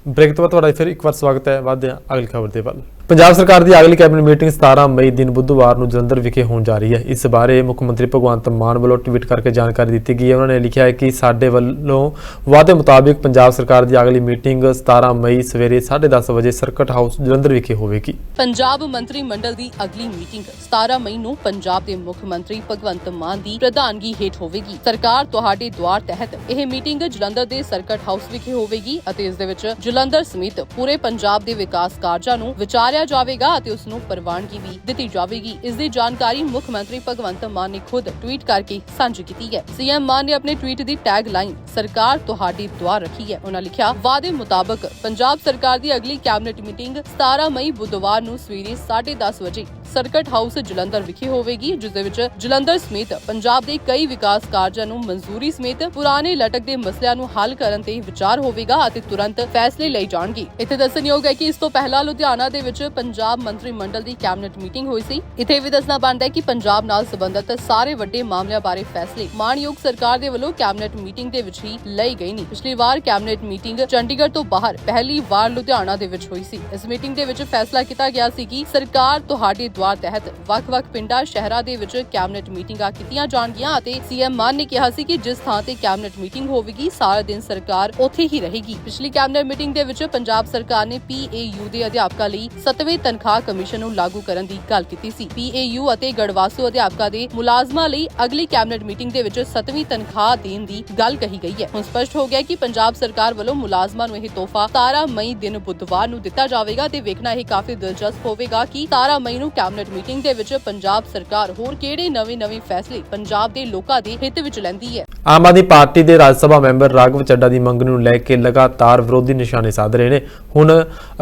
ਬ੍ਰੇਕ ਤੋਂ ਬਾਅਦ ਤੁਹਾਡਾ ਫਿਰ ਇੱਕ ਵਾਰ ਸਵਾਗਤ ਹੈ। ਵਧਦੇ ਹਾਂ ਅਗਲੀ ਖਬਰ ਦੇ ਵੱਲ। ਪੰਜਾਬ ਸਰਕਾਰ ਦੀ ਅਗਲੀ ਕੈਬਨਿਟ ਮੀਟਿੰਗ 17 ਮਈ ਦਿਨ ਬੁੱਧਵਾਰ ਨੂੰ ਜਲੰਧਰ ਵਿਖੇ ਹੋਣ ਜਾ ਰਹੀ ਹੈ। ਇਸ ਬਾਰੇ ਮੁੱਖ ਮੰਤਰੀ ਭਗਵੰਤ ਮਾਨ ਵੱਲੋਂ ਟਵੀਟ ਕਰਕੇ ਜਾਣਕਾਰੀ ਦਿੱਤੀ ਗਈ ਹੈ। ਉਹਨਾਂ ਨੇ ਲਿਖਿਆ ਹੈ ਕਿ ਸਾਡੇ ਵੱਲੋਂ ਵਾਅਦੇ ਮੁਤਾਬਿਕ ਪੰਜਾਬ ਸਰਕਾਰ ਦੀ ਅਗਲੀ ਮੀਟਿੰਗ 17 ਮਈ ਸਵੇਰੇ 10:30 ਵਜੇ ਸਰਕਟ ਹਾਊਸ ਜਲੰਧਰ ਵਿਖੇ ਹੋਵੇਗੀ। ਪੰਜਾਬ ਮੰਤਰੀ ਮੰਡਲ ਦੀ ਅਗਲੀ ਮੀਟਿੰਗ 17 ਮਈ ਨੂੰ ਪੰਜਾਬ ਦੇ ਮੁੱਖ ਮੰਤਰੀ ਭਗਵੰਤ ਮਾਨ ਦੀ ਪ੍ਰਧਾਨਗੀ ਹੇਠ ਹੋਵੇਗੀ। ਸਰਕਾਰ ਤੁਹਾਡੇ ਦੁਆਰ ਤਹਿਤ ਇਹ ਮੀਟਿੰਗ ਜਲੰਧਰ ਦੇ ਸਰਕਟ ਹਾਊਸ ਵਿਖੇ ਹੋਵੇਗੀ ਅਤੇ ਇਸ ਦੇ ਵਿੱਚ ਜਲੰਧਰ ਸਮੇਤ ਪੂਰੇ ਪੰਜਾਬ ਦੇ ਵਿਕਾਸ ਕਾਰਜਾਂ ਨੂੰ ਵਿਚਾਰਿਆ ਜਾਵੇਗਾ ਅਤੇ ਉਸ ਨੂੰ ਪ੍ਰਵਾਨਗੀ ਵੀ ਦਿੱਤੀ ਜਾਵੇਗੀ। ਇਸ ਦੀ ਜਾਣਕਾਰੀ ਮੁੱਖ ਮੰਤਰੀ ਭਗਵੰਤ ਮਾਨ ਨੇ ਖੁਦ ਟਵੀਟ ਕਰਕੇ ਸਾਂਝੀ ਕੀਤੀ ਹੈ। ਸੀਐਮ ਮਾਨ ਨੇ ਆਪਣੇ ਟਵੀਟ ਦੀ ਟੈਗ ਲਾਈਨ ਸਰਕਾਰ ਤੁਹਾਡੇ ਦੁਆਰ ਰੱਖੀ ਹੈ। ਉਹਨਾਂ ਲਿਖਿਆ, ਵਾਅਦੇ ਮੁਤਾਬਕ ਪੰਜਾਬ ਸਰਕਾਰ ਦੀ ਅਗਲੀ ਕੈਬਨਿਟ ਮੀਟਿੰਗ 17 ਮਈ ਬੁੱਧਵਾਰ ਨੂੰ ਸਵੇਰੇ 10:30 ਵਜੇ ਸਰਕਟ ਹਾਊਸ ਜਲੰਧਰ ਵਿਖੇ ਹੋਵੇਗੀ, ਜਿਸ ਦੇ ਵਿੱਚ ਜਲੰਧਰ ਸਮੇਤ ਪੰਜਾਬ ਦੇ ਕਈ ਵਿਕਾਸ ਕਾਰਜਾਂ ਨੂੰ ਮਨਜ਼ੂਰੀ ਸਮੇਤ ਪੁਰਾਣੇ ਲਟਕਦੇ ਮਸਲਿਆਂ ਨੂੰ ਹੱਲ ਕਰਨ ਤੇ ਵਿਚਾਰ ਹੋਵੇਗਾ ਅਤੇ ਤੁਰੰਤ ਫੈਸਲੇ ਲਏ ਜਾਣਗੇ। ਇੱਥੇ ਦੱਸਣਯੋਗ ਹੈ ਕਿ ਇਸ ਤੋਂ ਪਹਿਲਾਂ ਲੁਧਿਆਣਾ ਦੇ ਵਿੱਚ ਪੰਜਾਬ ਮੰਤਰੀ ਮੰਡਲ ਦੀ ਕੈਬਨਿਟ ਮੀਟਿੰਗ ਹੋਈ ਸੀ। ਇੱਥੇ ਵੀ ਦੱਸਣਾ ਬਣਦਾ ਹੈ ਕਿ ਪੰਜਾਬ ਨਾਲ ਸੰਬੰਧਿਤ ਸਾਰੇ ਵੱਡੇ ਮਾਮਲਿਆਂ ਬਾਰੇ ਫੈਸਲੇ ਮਾਣਯੋਗ ਸਰਕਾਰ ਦੇ ਵੱਲੋਂ ਕੈਬਨਿਟ ਮੀਟਿੰਗ ਦੇ ਵਿੱਚ ਹੀ ਲਏ ਗਏ ਨੇ। ਪਿਛਲੀ ਵਾਰ ਕੈਬਨਿਟ ਮੀਟਿੰਗ ਚੰਡੀਗੜ੍ਹ ਤੋਂ ਬਾਹਰ, ਪਹਿਲੀ ਵਾਰ ਲੁਧਿਆਣਾ ਦੇ ਵਿੱਚ ਹੋਈ ਸੀ। ਇਸ ਮੀਟਿੰਗ ਦੇ ਵਿੱਚ ਫੈਸਲਾ ਕੀਤਾ ਗਿਆ ਸੀ ਕਿ ਸਰਕਾਰ ਤੁਹਾਡੇ ਦੁਆਰ ਤਹਿਤ ਵੱਖ-ਵੱਖ ਪਿੰਡਾਂ ਸ਼ਹਿਰਾਂ ਦੇ ਵਿੱਚ ਕੈਬਨਿਟ ਮੀਟਿੰਗਾਂ ਕੀਤੀਆਂ ਜਾਣਗੀਆਂ ਅਤੇ ਸੀਐਮ ਮਾਨ ਨੇ ਕਿਹਾ ਸੀ ਕਿ ਜਿਸ ਥਾਂ ਤੇ ਕੈਬਨਿਟ ਮੀਟਿੰਗ ਹੋਵੇਗੀ ਸਾਰਾ ਦਿਨ ਸਰਕਾਰ ਉੱਥੇ ਹੀ ਰਹੇਗੀ। ਪਿਛਲੀ ਕੈਬਨਿਟ ਮੀਟਿੰਗ ਦੇ ਵਿੱਚ ਪੰਜਾਬ ਸਰਕਾਰ ਨੇ PAU ਦੇ ਅਧਿਆਪਕਾਂ ਲਈ 7ਵੇਂ ਤਨਖਾਹ ਕਮਿਸ਼ਨ ਨੂੰ ਲਾਗੂ ਕਰਨ ਦੀ ਗੱਲ ਕੀਤੀ ਸੀ। PAU ਅਤੇ ਗੜਵਾਸੂ ਅਧਿਆਪਕਾਂ ਦੇ ਮੁਲਾਜ਼ਮਾਂ ਲਈ ਅਗਲੀ ਕੈਬਨਿਟ ਮੀਟਿੰਗ ਦੇ ਵਿੱਚ 7ਵੀਂ ਤਨਖਾਹ ਦੇਣ ਦੀ ਗੱਲ ਕਹੀ ਗਈ ਹੈ। ਹੁਣ ਸਪਸ਼ਟ ਹੋ ਗਿਆ ਕਿ ਪੰਜਾਬ ਸਰਕਾਰ ਵੱਲੋਂ ਮੁਲਾਜ਼ਮਾਂ ਨੂੰ ਇਹ ਤੋਹਫਾ 17 ਮਈ ਦਿਨ ਬੁੱਧਵਾਰ ਨੂੰ ਦਿੱਤਾ ਜਾਵੇਗਾ ਤੇ ਵੇਖਣਾ ਇਹ ਕਾਫੀ ਦਿਲਚਸਪ ਹੋਵੇਗਾ ਕਿ 17 ਮਈ ਨੂੰ ਕੈਬਨਿਟ ਮੀਟਿੰਗ ਦੇ ਵਿੱਚ ਪੰਜਾਬ ਸਰਕਾਰ ਹੋਰ ਕਿਹੜੇ ਨਵੇਂ ਫੈਸਲੇ ਪੰਜਾਬ ਦੇ ਲੋਕਾਂ ਦੇ ਹਿੱਤ ਵਿੱਚ ਲੈਂਦੀ ਹੈ। ਆਮ ਆਦਮੀ ਪਾਰਟੀ ਦੇ ਰਾਜ ਸਭਾ ਮੈਂਬਰ ਰਾਘਵ ਚੱਡਾ ਦੀ ਮੰਗ ਨੂੰ ਲੈ ਕੇ ਲਗਾਤਾਰ ਵਿਰੋਧੀ ਨਿਸ਼ਾਨੇ ਸਾਧ ਰਹੇ ਨੇ। ਹੁਣ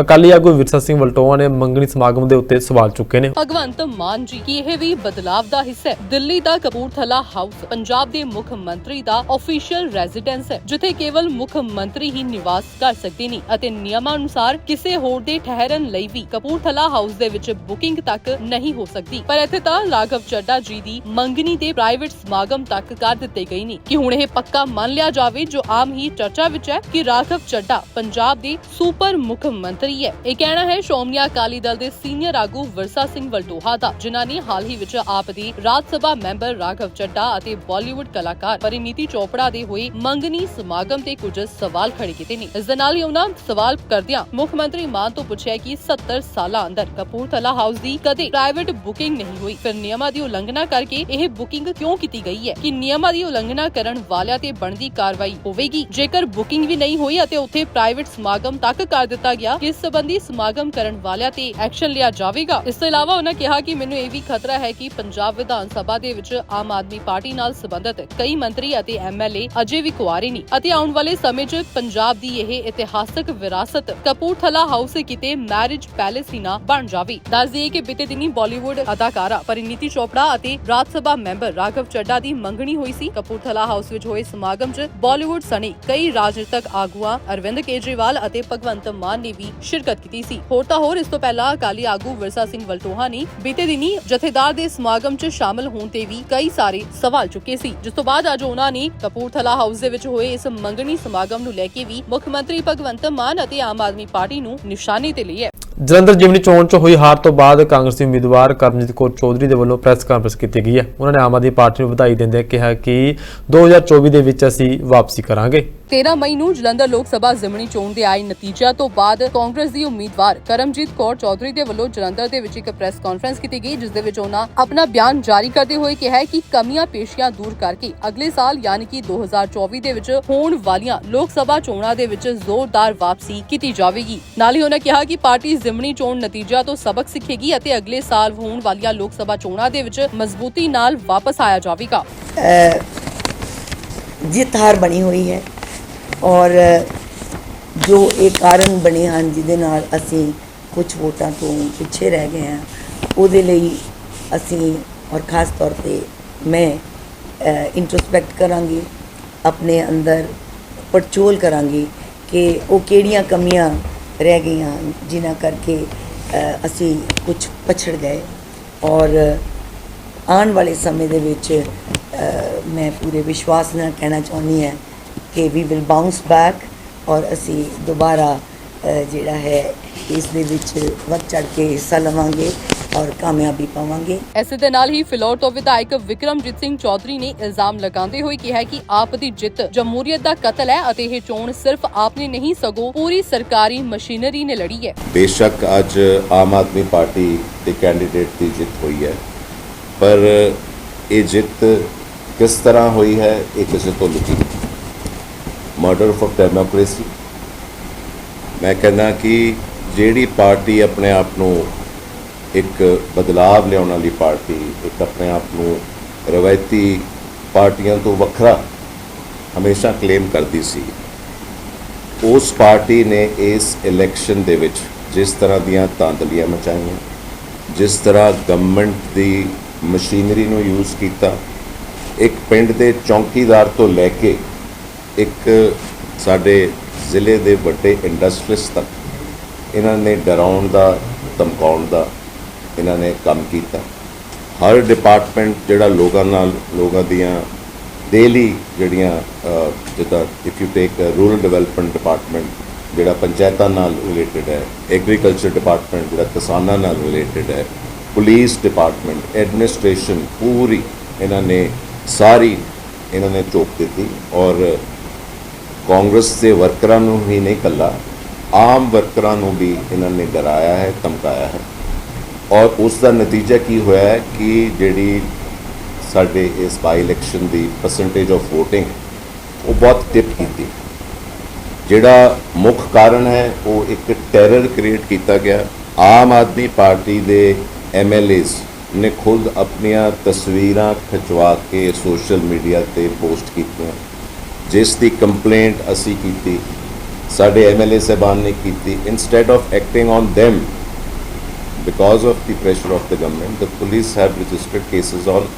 ਅਕਾਲੀ ਆਗੂ ਵਿਰਸਾ ਸਿੰਘ ਵਲਟੋਆ ਨੇ ਮੰਗਣੀ ਸਮਾਗਮ ਦੇ ਉੱਤੇ ਸਵਾਲ ਚੁੱਕੇ ਨੇ। ਭਗਵੰਤ ਮਾਨ ਜੀ ਕੀ ਇਹ ਵੀ ਬਦਲਾਵ ਦਾ ਹਿੱਸਾ ਹੈ? ਦਿੱਲੀ ਦਾ ਕਪੂਰਥਲਾ ਹਾਊਸ ਪੰਜਾਬ ਦੇ ਮੁੱਖ ਮੰਤਰੀ ਦਾ ਆਫੀਸ਼ੀਅਲ ਰੈਜ਼ੀਡੈਂਸ ਹੈ, ਜਿੱਥੇ ਕੇਵਲ ਮੁੱਖ ਮੰਤਰੀ ਹੀ ਨਿਵਾਸ ਕਰ ਸਕਦੇ ਨੇ ਅਤੇ ਨਿਯਮਾਂ ਅਨੁਸਾਰ ਕਿਸੇ ਹੋਰ ਦੇ ਠਹਿਰਨ ਲਈ ਵੀ ਕਪੂਰਥਲਾ ਹਾਊਸ ਦੇ ਵਿੱਚ ਬੁਕਿੰਗ ਤੱਕ ਨਹੀਂ ਹੋ ਸਕਦੀ। ਪਰ ਇੱਥੇ ਤਾਂ ਰਾਘਵ ਚੱਡਾ ਜੀ ਦੀ ਮੰਗਣੀ ਦੇ ਪ੍ਰਾਈਵੇਟ ਸਮਾਗਮ ਤੱਕ ਕਰ ਦਿੱਤੇ ਗਏ ਨੇ ਕਿ ਹੁਣ ਇਹ ਪੱਕਾ ਮੰਨ ਲਿਆ ਜਾਵੇ ਜੋ ਆਮ ਹੀ ਚਰਚਾ ਵਿੱਚ ਹੈ ਕਿ ਰਾਘਵ ਚੱਡਾ ਪੰਜਾਬ ਦੇ ਸੁਪਰ ਮੁੱਖ ਮੰਤਰੀ ਹੈ। ਇਹ ਕਹਿਣਾ ਹੈ ਸ਼੍ਰੋਮਣੀ ਅਕਾਲੀ ਦਲ ਦੇ ਸੀਨੀਅਰ ਆਗੂ ਵਿਰਸਾ ਸਿੰਘ ਵਲਟੋਹਾ ਦਾ, ਜਿਨ੍ਹਾਂ ਨੇ ਹਾਲ ਹੀ ਵਿੱਚ ਆਪ ਦੇ ਰਾਜ ਸਭਾ ਮੈਂਬਰ ਰਾਘਵ ਚੱਡਾ ਅਤੇ ਬਾਲੀਵੁੱਡ ਕਲਾਕਾਰ ਪਰਿਨੀਤੀ ਚੋਪੜਾ ਦੇ ਹੋਏ ਮੰਗਣੀ ਸਮਾਗਮ ਤੇ ਕੁਝ ਸਵਾਲ ਖੜੇ ਕੀਤੇ ਨੇ। ਇਸ ਦੇ ਨਾਲ ਹੀ ਉਹਨਾਂ ਸਵਾਲ ਕਰਦਿਆਂ ਮੁੱਖ ਮੰਤਰੀ ਮਾਨ ਤੋਂ ਪੁੱਛਿਆ ਕਿ 70 ਸਾਲਾਂ ਅੰਦਰ ਕਪੂਰਥਲਾ ਹਾਊਸ ਦੀ ਕਦੇ ਪ੍ਰਾਈਵੇਟ ਬੁਕਿੰਗ ਨਹੀਂ ਹੋਈ, ਫਿਰ ਨਿਯਮਾਂ ਦੀ ਉਲੰਘਣਾ ਕਰਕੇ ਇਹ ਬੁਕਿੰਗ ਕਿਉਂ ਕੀਤੀ ਗਈ ਹੈ? ਕਿ ਨਿਯਮਾਂ ਦੀ ਉਲੰਘਣਾ ਕਰਨ ਵਾਲਿਆਂ ਤੇ ਬਣਦੀ ਕਾਰਵਾਈ ਹੋਵੇਗੀ। ਜੇਕਰ ਬੁਕਿੰਗ ਵੀ ਨਹੀਂ ਹੋਈ ਅਤੇ ਉੱਥੇ ਪ੍ਰਾਈਵੇਟ ਸਮਾਗਮ ਤੱਕ ਕਰ ਦਿੱਤਾ ਗਿਆ, ਇਸ ਸੰਬੰਧੀ ਸਮਾਗਮ ਕਰਨ ਵਾਲਿਆਂ ਤੇ ਐਕਸ਼ਨ ਲਿਆ ਜਾਵੇਗਾ। ਇਸ ਤੋਂ ਇਲਾਵਾ ਉਹਨਾਂ ਕਿਹਾ ਕਿ ਮੈਨੂੰ ਇਹ ਵੀ ਖਤਰਾ ਹੈ ਕਿ ਪੰਜਾਬ ਵਿਧਾਨ ਸਭਾ ਦੇ ਵਿੱਚ ਆਮ ਆਦਮੀ ਪਾਰਟੀ ਨਾਲ ਸੰਬੰਧਿਤ ਕਈ ਮੰਤਰੀ ਅਤੇ MLA ਅਜੇ ਵੀ ਕੁਆਰੇ ਨੇ ਅਤੇ ਆਉਣ ਵਾਲੇ ਸਮੇਂ 'ਚ ਪੰਜਾਬ ਦੀ ਇਹ ਇਤਿਹਾਸਕ ਵਿਰਾਸਤ ਕਪੂਰਥਲਾ ਹਾਊਸ ਕਿਤੇ ਮੈਰਿਜ ਪੈਲੇਸ ਹੀ ਨਾ ਬਣ ਜਾਵੇ। ਦੱਸ ਦਈਏ ਕਿ ਬੀਤੇ ਦਿਨੀ ਬਾਲੀਵੁੱਡ ਅਦਾਕਾਰਾ ਪਰਿਨੀਤੀ ਚੋਪੜਾ ਅਤੇ ਰਾਜ ਸਭਾ ਮੈਂਬਰ ਰਾਘਵ ਚੱਡਾ ਦੀ ਮੰਗਣੀ ਹੋਈ ਸੀ। ਕਪੂਰਥਲਾ ਹਾਊਸ ਵਿੱਚ ਹੋਏ ਸਮਾਗਮ 'ਚ ਬਾਲੀਵੁੱਡ ਸਣੇ ਕਈ ਰਾਜਨੀਤਿਕ ਆਗੂਆਂ ਅਰਵਿੰਦ ਕੇਜਰੀਵਾਲ ਅਤੇ ਭਗਵੰਤ ਮਾਨ ਨੇ ਵੀ ਸ਼ਿਰਕਤ ਕੀਤੀ ਸੀ। ਹੋਰ ਤਾਂ ਹੋਰ ਇਸ ਤੋਂ ਪਹਿਲਾਂ ਅਕਾਲੀ ਆਗੂ ਵਿਰਸਾ ਸਿੰਘ ਵਲਟੋਹਾ ਨੇ ਬੀਤੇ ਦਿਨੀ ਜਥੇਦਾਰ ਦੇ ਸਮਾਗਮ 'ਚ ਸ਼ਾਮਲ ਹੋਣ ਤੇ ਵੀ ਕਈ ਸਾਰੇ ਸਵਾਲ ਚੁੱਕੇ ਸੀ, ਜਿਸ ਤੋਂ ਬਾਅਦ ਅੱਜ ਉਹਨਾਂ ਨੇ ਕਪੂਰਥਲਾ ਹਾਊਸ ਦੇ ਵਿੱਚ ਹੋਏ ਇਸ ਮੰਗਣੀ ਸਮਾਗਮ ਨੂੰ ਲੈ ਕੇ ਵੀ ਮੁੱਖ ਮੰਤਰੀ ਭਗਵੰਤ ਮਾਨ ਅਤੇ ਆਮ ਆਦਮੀ ਪਾਰਟੀ ਨੂੰ ਨਿਸ਼ਾਨੇ ਤੇ ਲਈ ਹੈ। ਜਲੰਧਰ ਜਿਮਨੀ ਚੋਣ 'ਚ ਹੋਈ ਹਾਰ ਤੋਂ ਬਾਅਦ ਕਾਂਗਰਸੀ ਉਮੀਦਵਾਰ ਕਰਮਜੀਤ ਕੌਰ ਚੌਧਰੀ ਦੇ ਵੱਲੋਂ ਪ੍ਰੈਸ ਕਾਨਫਰੰਸ ਕੀਤੀ ਗਈ ਹੈ। ਉਹਨਾਂ ਨੇ ਆਮ ਆਦਮੀ ਪਾਰਟੀ ਨੂੰ ਵਧਾਈ ਦਿੰਦਿਆਂ ਕਿਹਾ ਕਿ 2024 ਦੇ ਵਿੱਚ ਅਸੀਂ ਵਾਪਸੀ ਕਰਾਂਗੇ। 13 ਮਈ ਨੂੰ ਜਲੰਧਰ ਲੋਕ ਸਭਾ ਜ਼ਿਮਨੀ ਚੋਣ ਦੇ ਆਏ ਨਤੀਜਿਆਂ ਤੋਂ ਬਾਅਦ ਕਾਂਗਰਸ ਦੀ ਉਮੀਦਵਾਰ ਕਰਮਜੀਤ ਕੌਰ ਚੌਧਰੀ ਦੇ ਵੱਲੋਂ ਜਲੰਧਰ ਦੇ ਵਿੱਚ ਇੱਕ ਪ੍ਰੈਸ ਕਾਨਫਰੰਸ ਕੀਤੀ ਗਈ, ਜਿਸ ਦੇ ਵਿੱਚ ਉਹਨਾਂ ਆਪਣਾ ਬਿਆਨ ਜਾਰੀ ਕਰਦੇ ਹੋਏ ਕਿਹਾ ਕਿ ਕਮੀਆਂ ਪੇਸ਼ੀਆਂ ਦੂਰ ਕਰਕੇ ਅਗਲੇ ਸਾਲ ਯਾਨੀ ਕਿ 2024 ਦੇ ਵਿੱਚ ਹੋਣ ਵਾਲੀਆਂ ਲੋਕ ਸਭਾ ਚੋਣਾਂ ਦੇ ਵਿੱਚ ਜ਼ੋਰਦਾਰ ਵਾਪਸੀ ਕੀਤੀ ਜਾਵੇਗੀ। ਨਾਲ ਹੀ ਉਹਨਾਂ ਕਿਹਾ ਕਿ ਪਾਰਟੀ ਜ਼ਿਮਨੀ ਚੋਣ ਨਤੀਜਿਆਂ ਤੋਂ ਸਬਕ ਸਿੱਖੇਗੀ ਅਤੇ ਅਗਲੇ ਸਾਲ ਹੋਣ ਵਾਲੀਆਂ ਲੋਕ ਸਭਾ ਚੋਣਾਂ ਦੇ ਵਿੱਚ ਮਜ਼ਬੂਤੀ ਨਾਲ ਵਾਪਸ ਆਇਆ ਜਾਵੇਗਾ। ਜਿੱਤ ਹਾਰ ਬਣੀ ਹੋਈ ਹੈ ਔਰ ਜੋ ਇਹ ਕਾਰਨ ਬਣੇ ਹਨ ਜਿਹਦੇ ਨਾਲ ਅਸੀਂ ਕੁਝ ਵੋਟਾਂ ਤੋਂ ਪਿੱਛੇ ਰਹਿ ਗਏ ਹਾਂ, ਉਹਦੇ ਲਈ ਅਸੀਂ ਔਰ ਖਾਸ ਤੌਰ ਤੇ ਮੈਂ ਇੰਟਰੋਸਪੈਕਟ ਕਰਾਂਗੀ, ਆਪਣੇ ਅੰਦਰ ਪੜਚੋਲ ਕਰਾਂਗੀ ਕਿ ਉਹ ਕਿਹੜੀਆਂ ਕਮੀਆਂ ਰਹਿ ਗਈਆਂ ਜਿਨ੍ਹਾਂ ਕਰਕੇ ਅਸੀਂ ਕੁਝ ਪਛੜ ਗਏ ਔਰ ਆਉਣ ਵਾਲੇ ਸਮੇਂ ਦੇ ਵਿੱਚ ਮੈਂ ਪੂਰੇ ਵਿਸ਼ਵਾਸ ਨਾਲ ਕਹਿਣਾ ਚਾਹੁੰਦੀ ਹਾਂ ਕਿ ਵੀ ਵਿਲ ਬਾਉਂਸ ਬੈਕ ਔਰ ਅਸੀਂ ਦੁਬਾਰਾ ਜਿਹੜਾ ਹੈ ਇਸ ਦੇ ਵਿੱਚ ਵੱਧ ਚੜ੍ਹ ਕੇ ਹਿੱਸਾ ਲਵਾਂਗੇ ਔਰ ਕਾਮਯਾਬੀ ਪਾਵਾਂਗੇ। ਇਸੇ ਦੇ ਨਾਲ ਹੀ ਫਿਲੌਰ ਤੋਂ ਵਿਧਾਇਕ ਵਿਕਰਮਜੀਤ ਸਿੰਘ ਚੌਧਰੀ ਨੇ ਇਲਜ਼ਾਮ ਲਗਾਉਂਦੇ ਹੋਏ ਕਿਹਾ ਕਿ ਆਪ ਦੀ ਜਿੱਤ ਜਮਹੂਰੀਅਤ ਦਾ ਕਤਲ ਹੈ ਅਤੇ ਇਹ ਚੋਣ ਸਿਰਫ ਆਪ ਨੇ ਨਹੀਂ ਸਗੋਂ ਪੂਰੀ ਸਰਕਾਰੀ ਮਸ਼ੀਨਰੀ ਨੇ ਲੜੀ ਹੈ। ਬੇਸ਼ੱਕ ਅੱਜ ਆਮ ਆਦਮੀ ਪਾਰਟੀ ਦੇ ਕੈਂਡੀਡੇਟ ਦੀ ਜਿੱਤ ਹੋਈ ਹੈ, ਪਰ ਇਹ ਜਿੱਤ ਕਿਸ ਤਰ੍ਹਾਂ ਹੋਈ ਹੈ ਇਹ ਕਿਸੇ ਤੋਂ ਲੁਕੀ। Murder of democracy. ਮੈਂ ਕਹਿੰਦਾ ਕਿ ਜਿਹੜੀ ਪਾਰਟੀ ਆਪਣੇ ਆਪ ਨੂੰ ਇੱਕ ਬਦਲਾਵ ਲਿਆਉਣ ਵਾਲੀ ਪਾਰਟੀ, ਇੱਕ ਆਪਣੇ ਆਪ ਨੂੰ ਰਵਾਇਤੀ ਪਾਰਟੀਆਂ ਤੋਂ ਵੱਖਰਾ ਹਮੇਸ਼ਾ ਕਲੇਮ ਕਰਦੀ ਸੀ, ਉਸ ਪਾਰਟੀ ਨੇ ਇਸ ਇਲੈਕਸ਼ਨ ਦੇ ਵਿੱਚ ਜਿਸ ਤਰ੍ਹਾਂ ਦੀਆਂ ਧਾਂਦਲੀਆਂ ਮਚਾਈਆਂ, ਜਿਸ ਤਰ੍ਹਾਂ ਗਵਰਨਮੈਂਟ ਦੀ ਮਸ਼ੀਨਰੀ ਨੂੰ ਯੂਜ਼ ਕੀਤਾ, ਇੱਕ ਪਿੰਡ ਦੇ ਚੌਂਕੀਦਾਰ ਤੋਂ ਲੈ ਕੇ ਇੱਕ ਸਾਡੇ ਜ਼ਿਲ੍ਹੇ ਦੇ ਵੱਡੇ ਇੰਡਸਟਰੀਅਲਿਸਟ ਤੱਕ ਇਹਨਾਂ ਨੇ ਡਰਾਉਣ ਦਾ, ਧਮਕਾਉਣ ਦਾ ਇਹਨਾਂ ਨੇ ਕੰਮ ਕੀਤਾ। ਹਰ ਡਿਪਾਰਟਮੈਂਟ ਜਿਹੜਾ ਲੋਕਾਂ ਦੀਆਂ ਡੇਲੀ ਜਿਹੜੀਆਂ ਜਿੱਦਾਂ if you take rural development department ਜਿਹੜਾ ਪੰਚਾਇਤਾਂ ਨਾਲ ਰਿਲੇਟਡ ਹੈ, ਐਗਰੀਕਲਚਰ ਡਿਪਾਰਟਮੈਂਟ ਜਿਹੜਾ ਕਿਸਾਨਾਂ ਨਾਲ ਰਿਲੇਟਡ ਹੈ, ਪੁਲਿਸ ਡਿਪਾਰਟਮੈਂਟ, ਐਡਮਿਨਿਸਟ੍ਰੇਸ਼ਨ ਪੂਰੀ ਇਹਨਾਂ ਨੇ ਸਾਰੀ ਇਹਨਾਂ ਨੇ ਝੋਕ ਦਿੱਤੀ ਔਰ ਕਾਂਗਰਸ ਦੇ ਵਰਕਰਾਂ ਨੂੰ ਹੀ ਨਹੀਂ ਇਕੱਲਾ ਆਮ ਵਰਕਰਾਂ ਨੂੰ ਵੀ ਇਹਨਾਂ ਨੇ ਡਰਾਇਆ ਹੈ, ਧਮਕਾਇਆ ਹੈ ਔਰ ਉਸ ਦਾ ਨਤੀਜਾ ਕੀ ਹੋਇਆ ਹੈ ਕਿ ਜਿਹੜੀ ਸਾਡੇ ਇਸ ਬਾਈ election the percentage of voting ਉਹ ਬਹੁਤ ਡਿਪ ਕੀਤੀ। ਜਿਹੜਾ ਮੁੱਖ ਕਾਰਨ ਹੈ ਉਹ ਇੱਕ ਟੈਰਰ ਕ੍ਰੀਏਟ ਕੀਤਾ ਗਿਆ। ਆਮ ਆਦਮੀ ਪਾਰਟੀ ਦੇ MLAs ਨੇ ਖੁਦ ਆਪਣੀਆਂ ਤਸਵੀਰਾਂ ਖਿਚਵਾ ਕੇ ਸੋਸ਼ਲ ਮੀਡੀਆ ਤੇ ਪੋਸਟ ਕੀਤੀਆਂ, ਜਿਸ ਦੀ ਕੰਪਲੇਂਟ ਅਸੀਂ ਕੀਤੀ, ਸਾਡੇ MLA ਸਾਹਿਬਾਨ ਨੇ ਕੀਤੀ। Instead of acting on them because of the pressure of the government, the police have registered cases on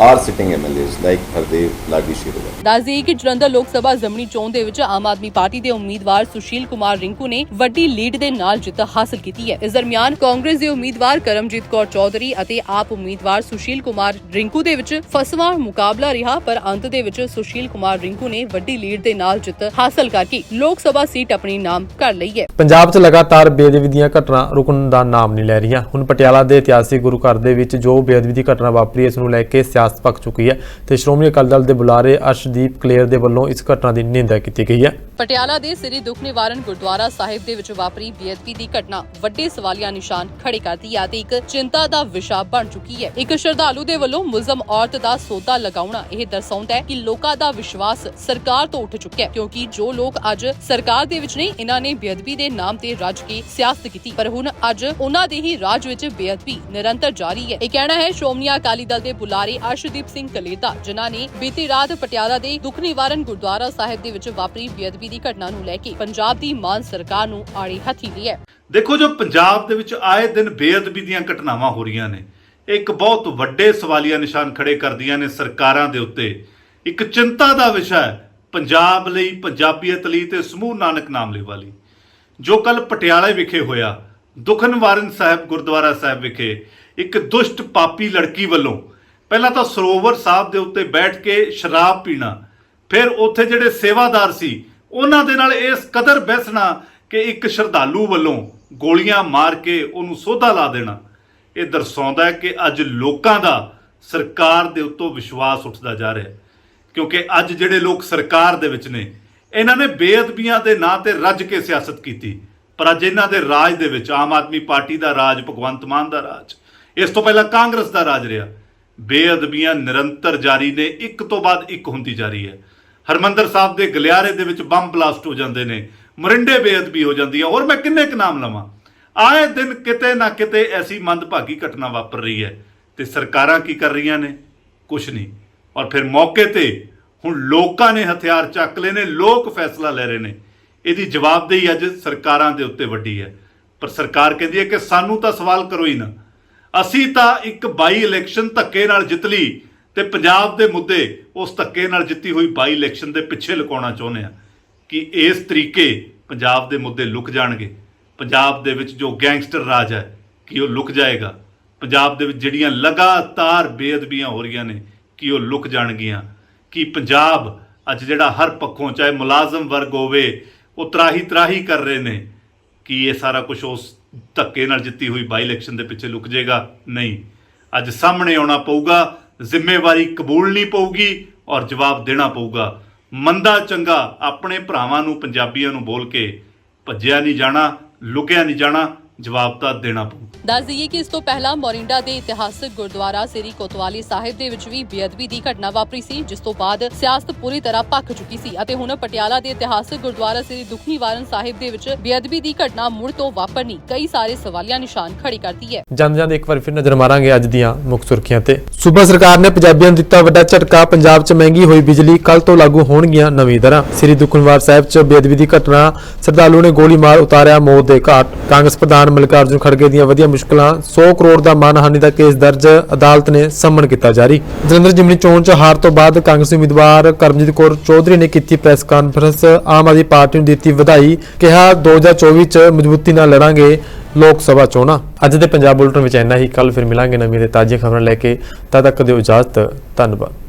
are sitting MLAs like Hardev Lagi Shirova। ਦੱਸ ਦੇਈਏ ਕਿ ਜਲੰਧਰ ਲੋਕ ਸਭਾ ਜ਼ਿਮਨੀ ਚੋਣ ਦੇ ਵਿੱਚ ਆਮ ਆਦਮੀ ਪਾਰਟੀ ਦੇ ਉਮੀਦਵਾਰ ਸੁਸ਼ੀਲ ਕੁਮਾਰ ਰਿੰਕੂ ਨੇ ਵੱਡੀ ਲੀਡ ਦੇ ਨਾਲ ਜਿੱਤ ਹਾਸਲ ਕੀਤੀ ਹੈ। ਇਸ ਦਰਮਿਆਨ ਕਾਂਗਰਸ ਦੇ ਉਮੀਦਵਾਰ ਕਰਮਜੀਤ ਕੌਰ ਚੌਧਰੀ ਅਤੇ ਆਪ ਉਮੀਦਵਾਰ ਸੁਸ਼ੀਲ ਕੁਮਾਰ ਰਿੰਕੂ ਦੇ ਵਿੱਚ ਫਸਵਾਂ ਮੁਕਾਬਲਾ ਰਿਹਾ, ਪਰ ਅੰਤ ਦੇ ਵਿੱਚ ਸੁਸ਼ੀਲ ਕੁਮਾਰ ਰਿੰਕੂ ਨੇ ਵੱਡੀ ਲੀਡ ਦੇ ਨਾਲ ਜਿੱਤ ਹਾਸਲ ਕਰਕੇ ਲੋਕ ਸਭਾ ਸੀਟ ਆਪਣੀ ਨਾਮ ਕਰ ਲਈ ਹੈ। ਪੰਜਾਬ 'ਚ ਲਗਾਤਾਰ ਬੇਅਦਬੀ ਦੀਆਂ ਘਟਨਾ ਰੁਕਣ ਦਾ ਨਾਮ ਨਹੀਂ ਲੈ ਰਹੀਆਂ। ਹੁਣ ਪਟਿਆਲਾ ਦੇ ਇਤਿਹਾਸਿਕ ਗੁਰੂ ਘਰ ਦੇ ਵਿੱਚ ਜੋ ਬੇਅਦਬੀ ਦੀ ਘਟਨਾ ਵਾਪਰੀ, ਇਸ ਨੂੰ ਲੈ ਕੇ ਸਿਆਸਤ ਪੱਕ ਚੁੱਕੀ ਹੈ ਤੇ ਸ਼੍ਰੋਮਣੀ ਅਕਾਲੀ ਦਲ ਦੇ ਬੁਲਾਰੇ ਅਰਸ਼ਦੀਪ ਕਲੇਰ ਦੇ ਵੱਲੋਂ ਇਸ ਘਟਨਾ ਦੀ ਨਿੰਦਾ ਕੀਤੀ ਗਈ ਹੈ। ਪਟਿਆਲਾ ਦੇ ਸ੍ਰੀ ਦੁੱਖ ਨਿਵਾਰਨ ਗੁਰਦੁਆਰਾ ਸਾਹਿਬ ਦੇ ਵਿੱਚ ਵਾਪਰੀ ਬੇਅਦਬੀ ਦੀ ਘਟਨਾ ਵੱਡੇ ਸਵਾਲੀਆ ਨਿਸ਼ਾਨ ਖੜੇ ਕਰਦੀ ਹੈ ਤੇ ਇੱਕ ਚਿੰਤਾ ਦਾ ਵਿਸ਼ਾ ਬਣ ਚੁੱਕੀ ਹੈ। ਇੱਕ ਸ਼ਰਧਾਲੂ ਦੇ ਵੱਲੋਂ ਮੁਲਜ਼ਮ ਔਰਤ ਦਾ ਸੌਦਾ ਲਗਾਉਣਾ ਇਹ ਦਰਸਾਉਂਦਾ ਹੈ ਕਿ ਲੋਕਾਂ ਦਾ ਵਿਸ਼ਵਾਸ ਸਰਕਾਰ ਤੋਂ ਉੱਠ ਚੁੱਕਿਆ ਹੈ, ਕਿਉਂਕਿ ਜੋ ਲੋਕ ਅੱਜ ਸਰਕਾਰ ਦੇ ਵਿੱਚ ਨੇ, ਇਹਨਾਂ ਨੇ ਬੇਅਦਬੀ ਦੇ ਨਾਮ ਤੇ ਰੱਜ ਕੇ ਸਿਆਸਤ ਕੀਤੀ, ਪਰ ਹੁਣ ਅੱਜ ਉਹਨਾਂ ਦੇ ਹੀ ਰਾਜ ਵਿੱਚ ਬੇਅਦਬੀ ਨਿਰੰਤਰ ਜਾਰੀ ਹੈ। ਇਹ ਕਹਿਣਾ ਹੈ ਸ਼੍ਰੋਮਣੀ ਅਕਾਲੀ ਦਲ ਦੇ ਬੁਲਾਰੇ ਅਰਸ਼ਦੀਪ ਸਿੰਘ ਕਲੇਰ ਦਾ, ਜਿਨ੍ਹਾਂ ਨੇ ਬੀਤੀ ਰਾਤ ਪਟਿਆਲਾ ਦੇ ਦੁੱਖ ਨਿਵਾਰਨ ਗੁਰਦੁਆਰਾ ਸਾਹਿਬ ਦੇ ਵਿੱਚ ਵਾਪਰੀ ਬੇਅਦਬੀ ਬੇਅਦਬੀ ਦੀ ਘਟਨਾ ਨੂੰ ਲੈ ਕੇ ਪੰਜਾਬ ਦੀ ਮਾਨ ਸਰਕਾਰ ਨੂੰ ਆੜੇ ਹੱਥੀ ਲਿਆ ਹੈ। ਦੇਖੋ, ਜੋ ਪੰਜਾਬ ਦੇ ਵਿੱਚ ਆਏ ਦਿਨ ਬੇਅਦਬੀ ਦੀਆਂ ਘਟਨਾਵਾਂ ਹੋ ਰਹੀਆਂ ਨੇ, ਇੱਕ ਬਹੁਤ ਵੱਡੇ ਸਵਾਲੀਆ ਨਿਸ਼ਾਨ ਖੜੇ ਕਰਦੀਆਂ ਨੇ ਸਰਕਾਰਾਂ ਦੇ ਉੱਤੇ। ਇੱਕ ਚਿੰਤਾ ਦਾ ਵਿਸ਼ਾ ਹੈ ਪੰਜਾਬ ਲਈ, ਪੰਜਾਬੀਅਤ ਲਈ ਤੇ ਸਮੂਹ ਨਾਨਕ ਨਾਮਲੇਵਾ ਲਈ। ਜੋ ਕੱਲ ਪਟਿਆਲੇ ਵਿਖੇ ਹੋਇਆ, ਦੁੱਖ ਨਿਵਾਰਨ ਸਾਹਿਬ ਗੁਰਦੁਆਰਾ ਸਾਹਿਬ ਵਿਖੇ ਇੱਕ ਦੁਸ਼ਟ ਪਾਪੀ ਲੜਕੀ ਵੱਲੋਂ ਪਹਿਲਾਂ ਤਾਂ ਸਰੋਵਰ ਸਾਹਿਬ ਦੇ ਉੱਤੇ ਬੈਠ ਕੇ ਸ਼ਰਾਬ ਪੀਣਾ, ਫਿਰ ਉੱਥੇ ਜਿਹੜੇ ਸੇਵਾਦਾਰ ਸੀ ਉਹਨਾਂ ਦੇ ਨਾਲ ਇਸ ਕਦਰ ਬਹਿਸਣਾ ਕਿ ਇੱਕ ਸ਼ਰਧਾਲੂ ਵੱਲੋਂ ਗੋਲੀਆਂ ਮਾਰ ਕੇ ਉਹਨੂੰ ਸੋਧਾ ਲਾ ਦੇਣਾ, ਇਹ ਦਰਸਾਉਂਦਾ ਹੈ ਕਿ ਅੱਜ ਲੋਕਾਂ ਦਾ ਸਰਕਾਰ ਦੇ ਉੱਤੋਂ ਵਿਸ਼ਵਾਸ ਉੱਠਦਾ ਜਾ ਰਿਹਾ ਹੈ। ਕਿਉਂਕਿ ਅੱਜ ਜਿਹੜੇ ਲੋਕ ਸਰਕਾਰ ਦੇ ਵਿੱਚ ਨੇ, ਇਹਨਾਂ ਨੇ ਬੇਅਦਬੀਆਂ ਦੇ ਨਾਂ ਤੇ ਰੱਜ ਕੇ ਸਿਆਸਤ ਕੀਤੀ, ਪਰ ਅੱਜ ਇਹਨਾਂ ਦੇ ਰਾਜ ਦੇ ਵਿੱਚ ਆਮ ਆਦਮੀ ਪਾਰਟੀ ਦਾ ਰਾਜ, ਭਗਵੰਤ ਮਾਨ ਦਾ ਰਾਜ, ਇਸ ਤੋਂ ਪਹਿਲਾਂ ਕਾਂਗਰਸ ਦਾ ਰਾਜ ਰਿਹਾ। ਬੇਅਦਬੀਆਂ ਨਿਰੰਤਰ ਜਾਰੀ ਨੇ, ਇੱਕ ਤੋਂ ਬਾਅਦ ਇੱਕ ਹੁੰਦੀ ਜਾ ਰਹੀ ਹੈ। ਹਰਮੰਦਰ ਸਾਹਿਬ ਦੇ ਗਲਿਆਰੇ ਦੇ ਵਿੱਚ ਬੰਬ ਬਲਾਸਟ ਹੋ ਜਾਂਦੇ ਨੇ, ਮਰਿੰਡੇ ਬੇਅਦਬੀ ਹੋ ਜਾਂਦੀ ਹੈ, ਹੋਰ ਮੈਂ ਕਿੰਨੇ ਕੁ ਨਾਮ ਲਵਾਂ। ਆਏ ਦਿਨ ਕਿਤੇ ਨਾ ਕਿਤੇ ਐਸੀ ਮੰਦਭਾਗੀ ਘਟਨਾ ਵਾਪਰ ਰਹੀ ਹੈ ਤੇ ਸਰਕਾਰਾਂ ਕੀ ਕਰ ਰਹੀਆਂ ਨੇ? ਕੁਛ ਨਹੀਂ। ਔਰ ਫਿਰ ਮੌਕੇ ਤੇ ਹੁਣ ਲੋਕਾਂ ਨੇ ਹਥਿਆਰ ਚੱਕ ਲਏ ਨੇ, ਲੋਕ ਫੈਸਲਾ ਲੈ ਰਹੇ ਨੇ। ਇਹਦੀ ਜਵਾਬਦੇਹੀ ਅੱਜ ਸਰਕਾਰਾਂ ਦੇ ਉੱਤੇ ਵੱਡੀ ਹੈ। ਪਰ ਸਰਕਾਰ ਕਹਿੰਦੀ ਹੈ ਕਿ ਸਾਨੂੰ ਤਾਂ ਸਵਾਲ ਕਰੋ ਹੀ ਨਾ, ਅਸੀਂ ਤਾਂ ਇੱਕ ਬਾਈ ਇਲੈਕਸ਼ਨ ਧੱਕੇ ਨਾਲ ਜਿੱਤ ਲਈ ਤੇ ਪੰਜਾਬ ਦੇ ਮੁੱਦੇ ਉਸ ਧੱਕੇ ਨਾਲ ਜਿੱਤੀ ਹੋਈ ਬਾਈ ਇਲੈਕਸ਼ਨ ਦੇ ਪਿੱਛੇ ਲੁਕਾਉਣਾ ਚਾਹੁੰਦੇ ਆ ਕਿ ਇਸ ਤਰੀਕੇ ਪੰਜਾਬ ਦੇ ਮੁੱਦੇ ਲੁਕ ਜਾਣਗੇ। ਪੰਜਾਬ ਦੇ ਵਿੱਚ ਜੋ ਗੈਂਗਸਟਰ ਰਾਜ ਹੈ ਕਿ ਉਹ ਲੁਕ ਜਾਏਗਾ। ਪੰਜਾਬ ਦੇ ਵਿੱਚ ਜਿਹੜੀਆਂ ਲਗਾਤਾਰ ਬੇਅਦਬੀਆਂ ਹੋ ਰਹੀਆਂ ਨੇ ਕਿ ਉਹ ਲੁਕ ਜਾਣਗੀਆਂ। ਕਿ ਪੰਜਾਬ ਅੱਜ ਜਿਹੜਾ ਹਰ ਪੱਖੋਂ, ਚਾਹੇ ਮੁਲਾਜ਼ਮ ਵਰਗ ਹੋਵੇ, ਉਹ ਤਰਾਹੀ ਕਰ ਰਹੇ ਨੇ ਕਿ ਇਹ ਸਾਰਾ ਕੁਝ ਉਸ ਧੱਕੇ ਨਾਲ ਜਿੱਤੀ ਹੋਈ ਬਾਈ ਇਲੈਕਸ਼ਨ ਦੇ ਪਿੱਛੇ ਲੁਕ ਜਾਏਗਾ। ਨਹੀਂ, ਅੱਜ ਸਾਹਮਣੇ ਆਉਣਾ ਪਊਗਾ, ਜ਼ਿੰਮੇਵਾਰੀ ਕਬੂਲਣੀ ਪਊਗੀ ਔਰ ਜਵਾਬ ਦੇਣਾ ਪਊਗਾ। ਮੰਦਾ ਚੰਗਾ ਆਪਣੇ ਭਰਾਵਾਂ ਨੂੰ, ਪੰਜਾਬੀਆਂ ਨੂੰ ਬੋਲ ਕੇ ਭੱਜਿਆ ਨਹੀਂ ਜਾਣਾ, ਲੁਕਿਆ ਨਹੀਂ ਜਾਣਾ, ਜਵਾਬ ਤਾਂ ਦੇਣਾ ਪਊ। ਦੱਸ ਦਈਏ ਕਿ ਇਸ ਤੋਂ ਪਹਿਲਾਂ ਮੋਰਿੰਡਾ ਦੇ ਇਤਿਹਾਸਕ ਗੁਰਦੁਆਰਾ ਸ੍ਰੀ ਕੋਤਵਾਲੀ ਸਾਹਿਬ ਦੇ ਵਿੱਚ ਵੀ ਬੇਅਦਬੀ ਦੀ ਘਟਨਾ ਵਾਪਰੀ ਸੀ, ਜਿਸ ਤੋਂ ਬਾਅਦ ਸਿਆਸਤ ਪੂਰੀ ਤਰ੍ਹਾਂ ਭੱਖ ਚੁੱਕੀ ਸੀ ਅਤੇ ਹੁਣ ਪਟਿਆਲਾ ਦੇ ਇਤਿਹਾਸਕ ਗੁਰਦੁਆਰਾ ਸ੍ਰੀ ਦੁੱਖ ਨਿਵਾਰਨ ਸਾਹਿਬ ਦੇ ਵਿੱਚ ਬੇਅਦਬੀ ਦੀ ਘਟਨਾ ਮੁੜ ਤੋਂ ਵਾਪਰਨੀ ਕਈ ਸਾਰੇ ਸਵਾਲੀਆ ਨਿਸ਼ਾਨ ਖੜੀ ਕਰਦੀ ਹੈ। ਜਾਂਦੇ ਇੱਕ ਵਾਰ ਫਿਰ ਨਜ਼ਰ ਮਾਰਾਂਗੇ ਅੱਜ ਦੀਆਂ ਮੁੱਖ ਸੁਰਖੀਆਂ ਤੇ। ਸੂਬਾ ਸਰਕਾਰ ਨੇ ਪੰਜਾਬੀਆਂ ਨੂੰ ਦਿੱਤਾ ਵੱਡਾ ਝਟਕਾ, ਪੰਜਾਬ 'ਚ ਮਹਿੰਗੀ ਹੋਈ ਬਿਜਲੀ, ਕੱਲ ਤੋਂ ਲਾਗੂ ਹੋਣਗੀਆਂ ਨਵੀਂ ਦਰਾਂ। ਸ੍ਰੀ ਦੁੱਖ ਨਿਵਾਰਨ ਸਾਹਿਬ 'ਚ ਬੇਅਦਬੀ ਦੀ ਘਟਨਾ, ਸ਼ਰਧਾਲੂ ਨੇ ਗੋਲੀ ਮਾਰ ਉਤਾਰਿਆ ਮੌਤ ਦੇ ਘਾਟ। ਕਾਂਗਰਸ ਪ੍ਰਧਾਨ ਮਲਿਕਾਰਜੁਨ ਖੜਗੇ ਦੀਆਂ ਵਧੀਆਂ ਮੁਸ਼ਕਲਾਂ, 100 ਕਰੋੜ ਦਾ ਮਾਨਹਾਨੀ ਦਾ ਕੇਸ ਦਰਜ, ਅਦਾਲਤ ਨੇ ਸੰਮਨ ਕੀਤਾ ਜਾਰੀ। ਜਲੰਧਰ ਜ਼ਿਮਨੀ ਚੋਣ 'ਚ ਹਾਰ ਤੋਂ ਬਾਅਦ ਕਾਂਗਰਸੀ ਉਮੀਦਵਾਰ ਕਰਮਜੀਤ ਕੌਰ ਚੌਧਰੀ ਨੇ ਕੀਤੀ press conference, Aam Aadmi party ਨੂੰ ਦਿੱਤੀ ਵਧਾਈ, ਕਿਹਾ 2024 'ਚ ਮਜ਼ਬੂਤੀ ਨਾਲ ਲੜਾਂਗੇ ਲੋਕ ਸਭਾ ਚੋਣਾਂ। ਅੱਜ ਦੇ ਪੰਜਾਬ ਬੁਲੇਟਿਨ ਵਿੱਚ ਇੰਨਾ ਹੀ। ਕੱਲ ਫਿਰ ਮਿਲਾਂਗੇ ਨਵੀਂ ਤੇ ਤਾਜ਼ੀਆਂ ਖਬਰਾਂ ਲੈ ਕੇ। ਤਦ ਤੱਕ ਦਿਓ ਇਜਾਜ਼ਤ। ਧੰਨਵਾਦ।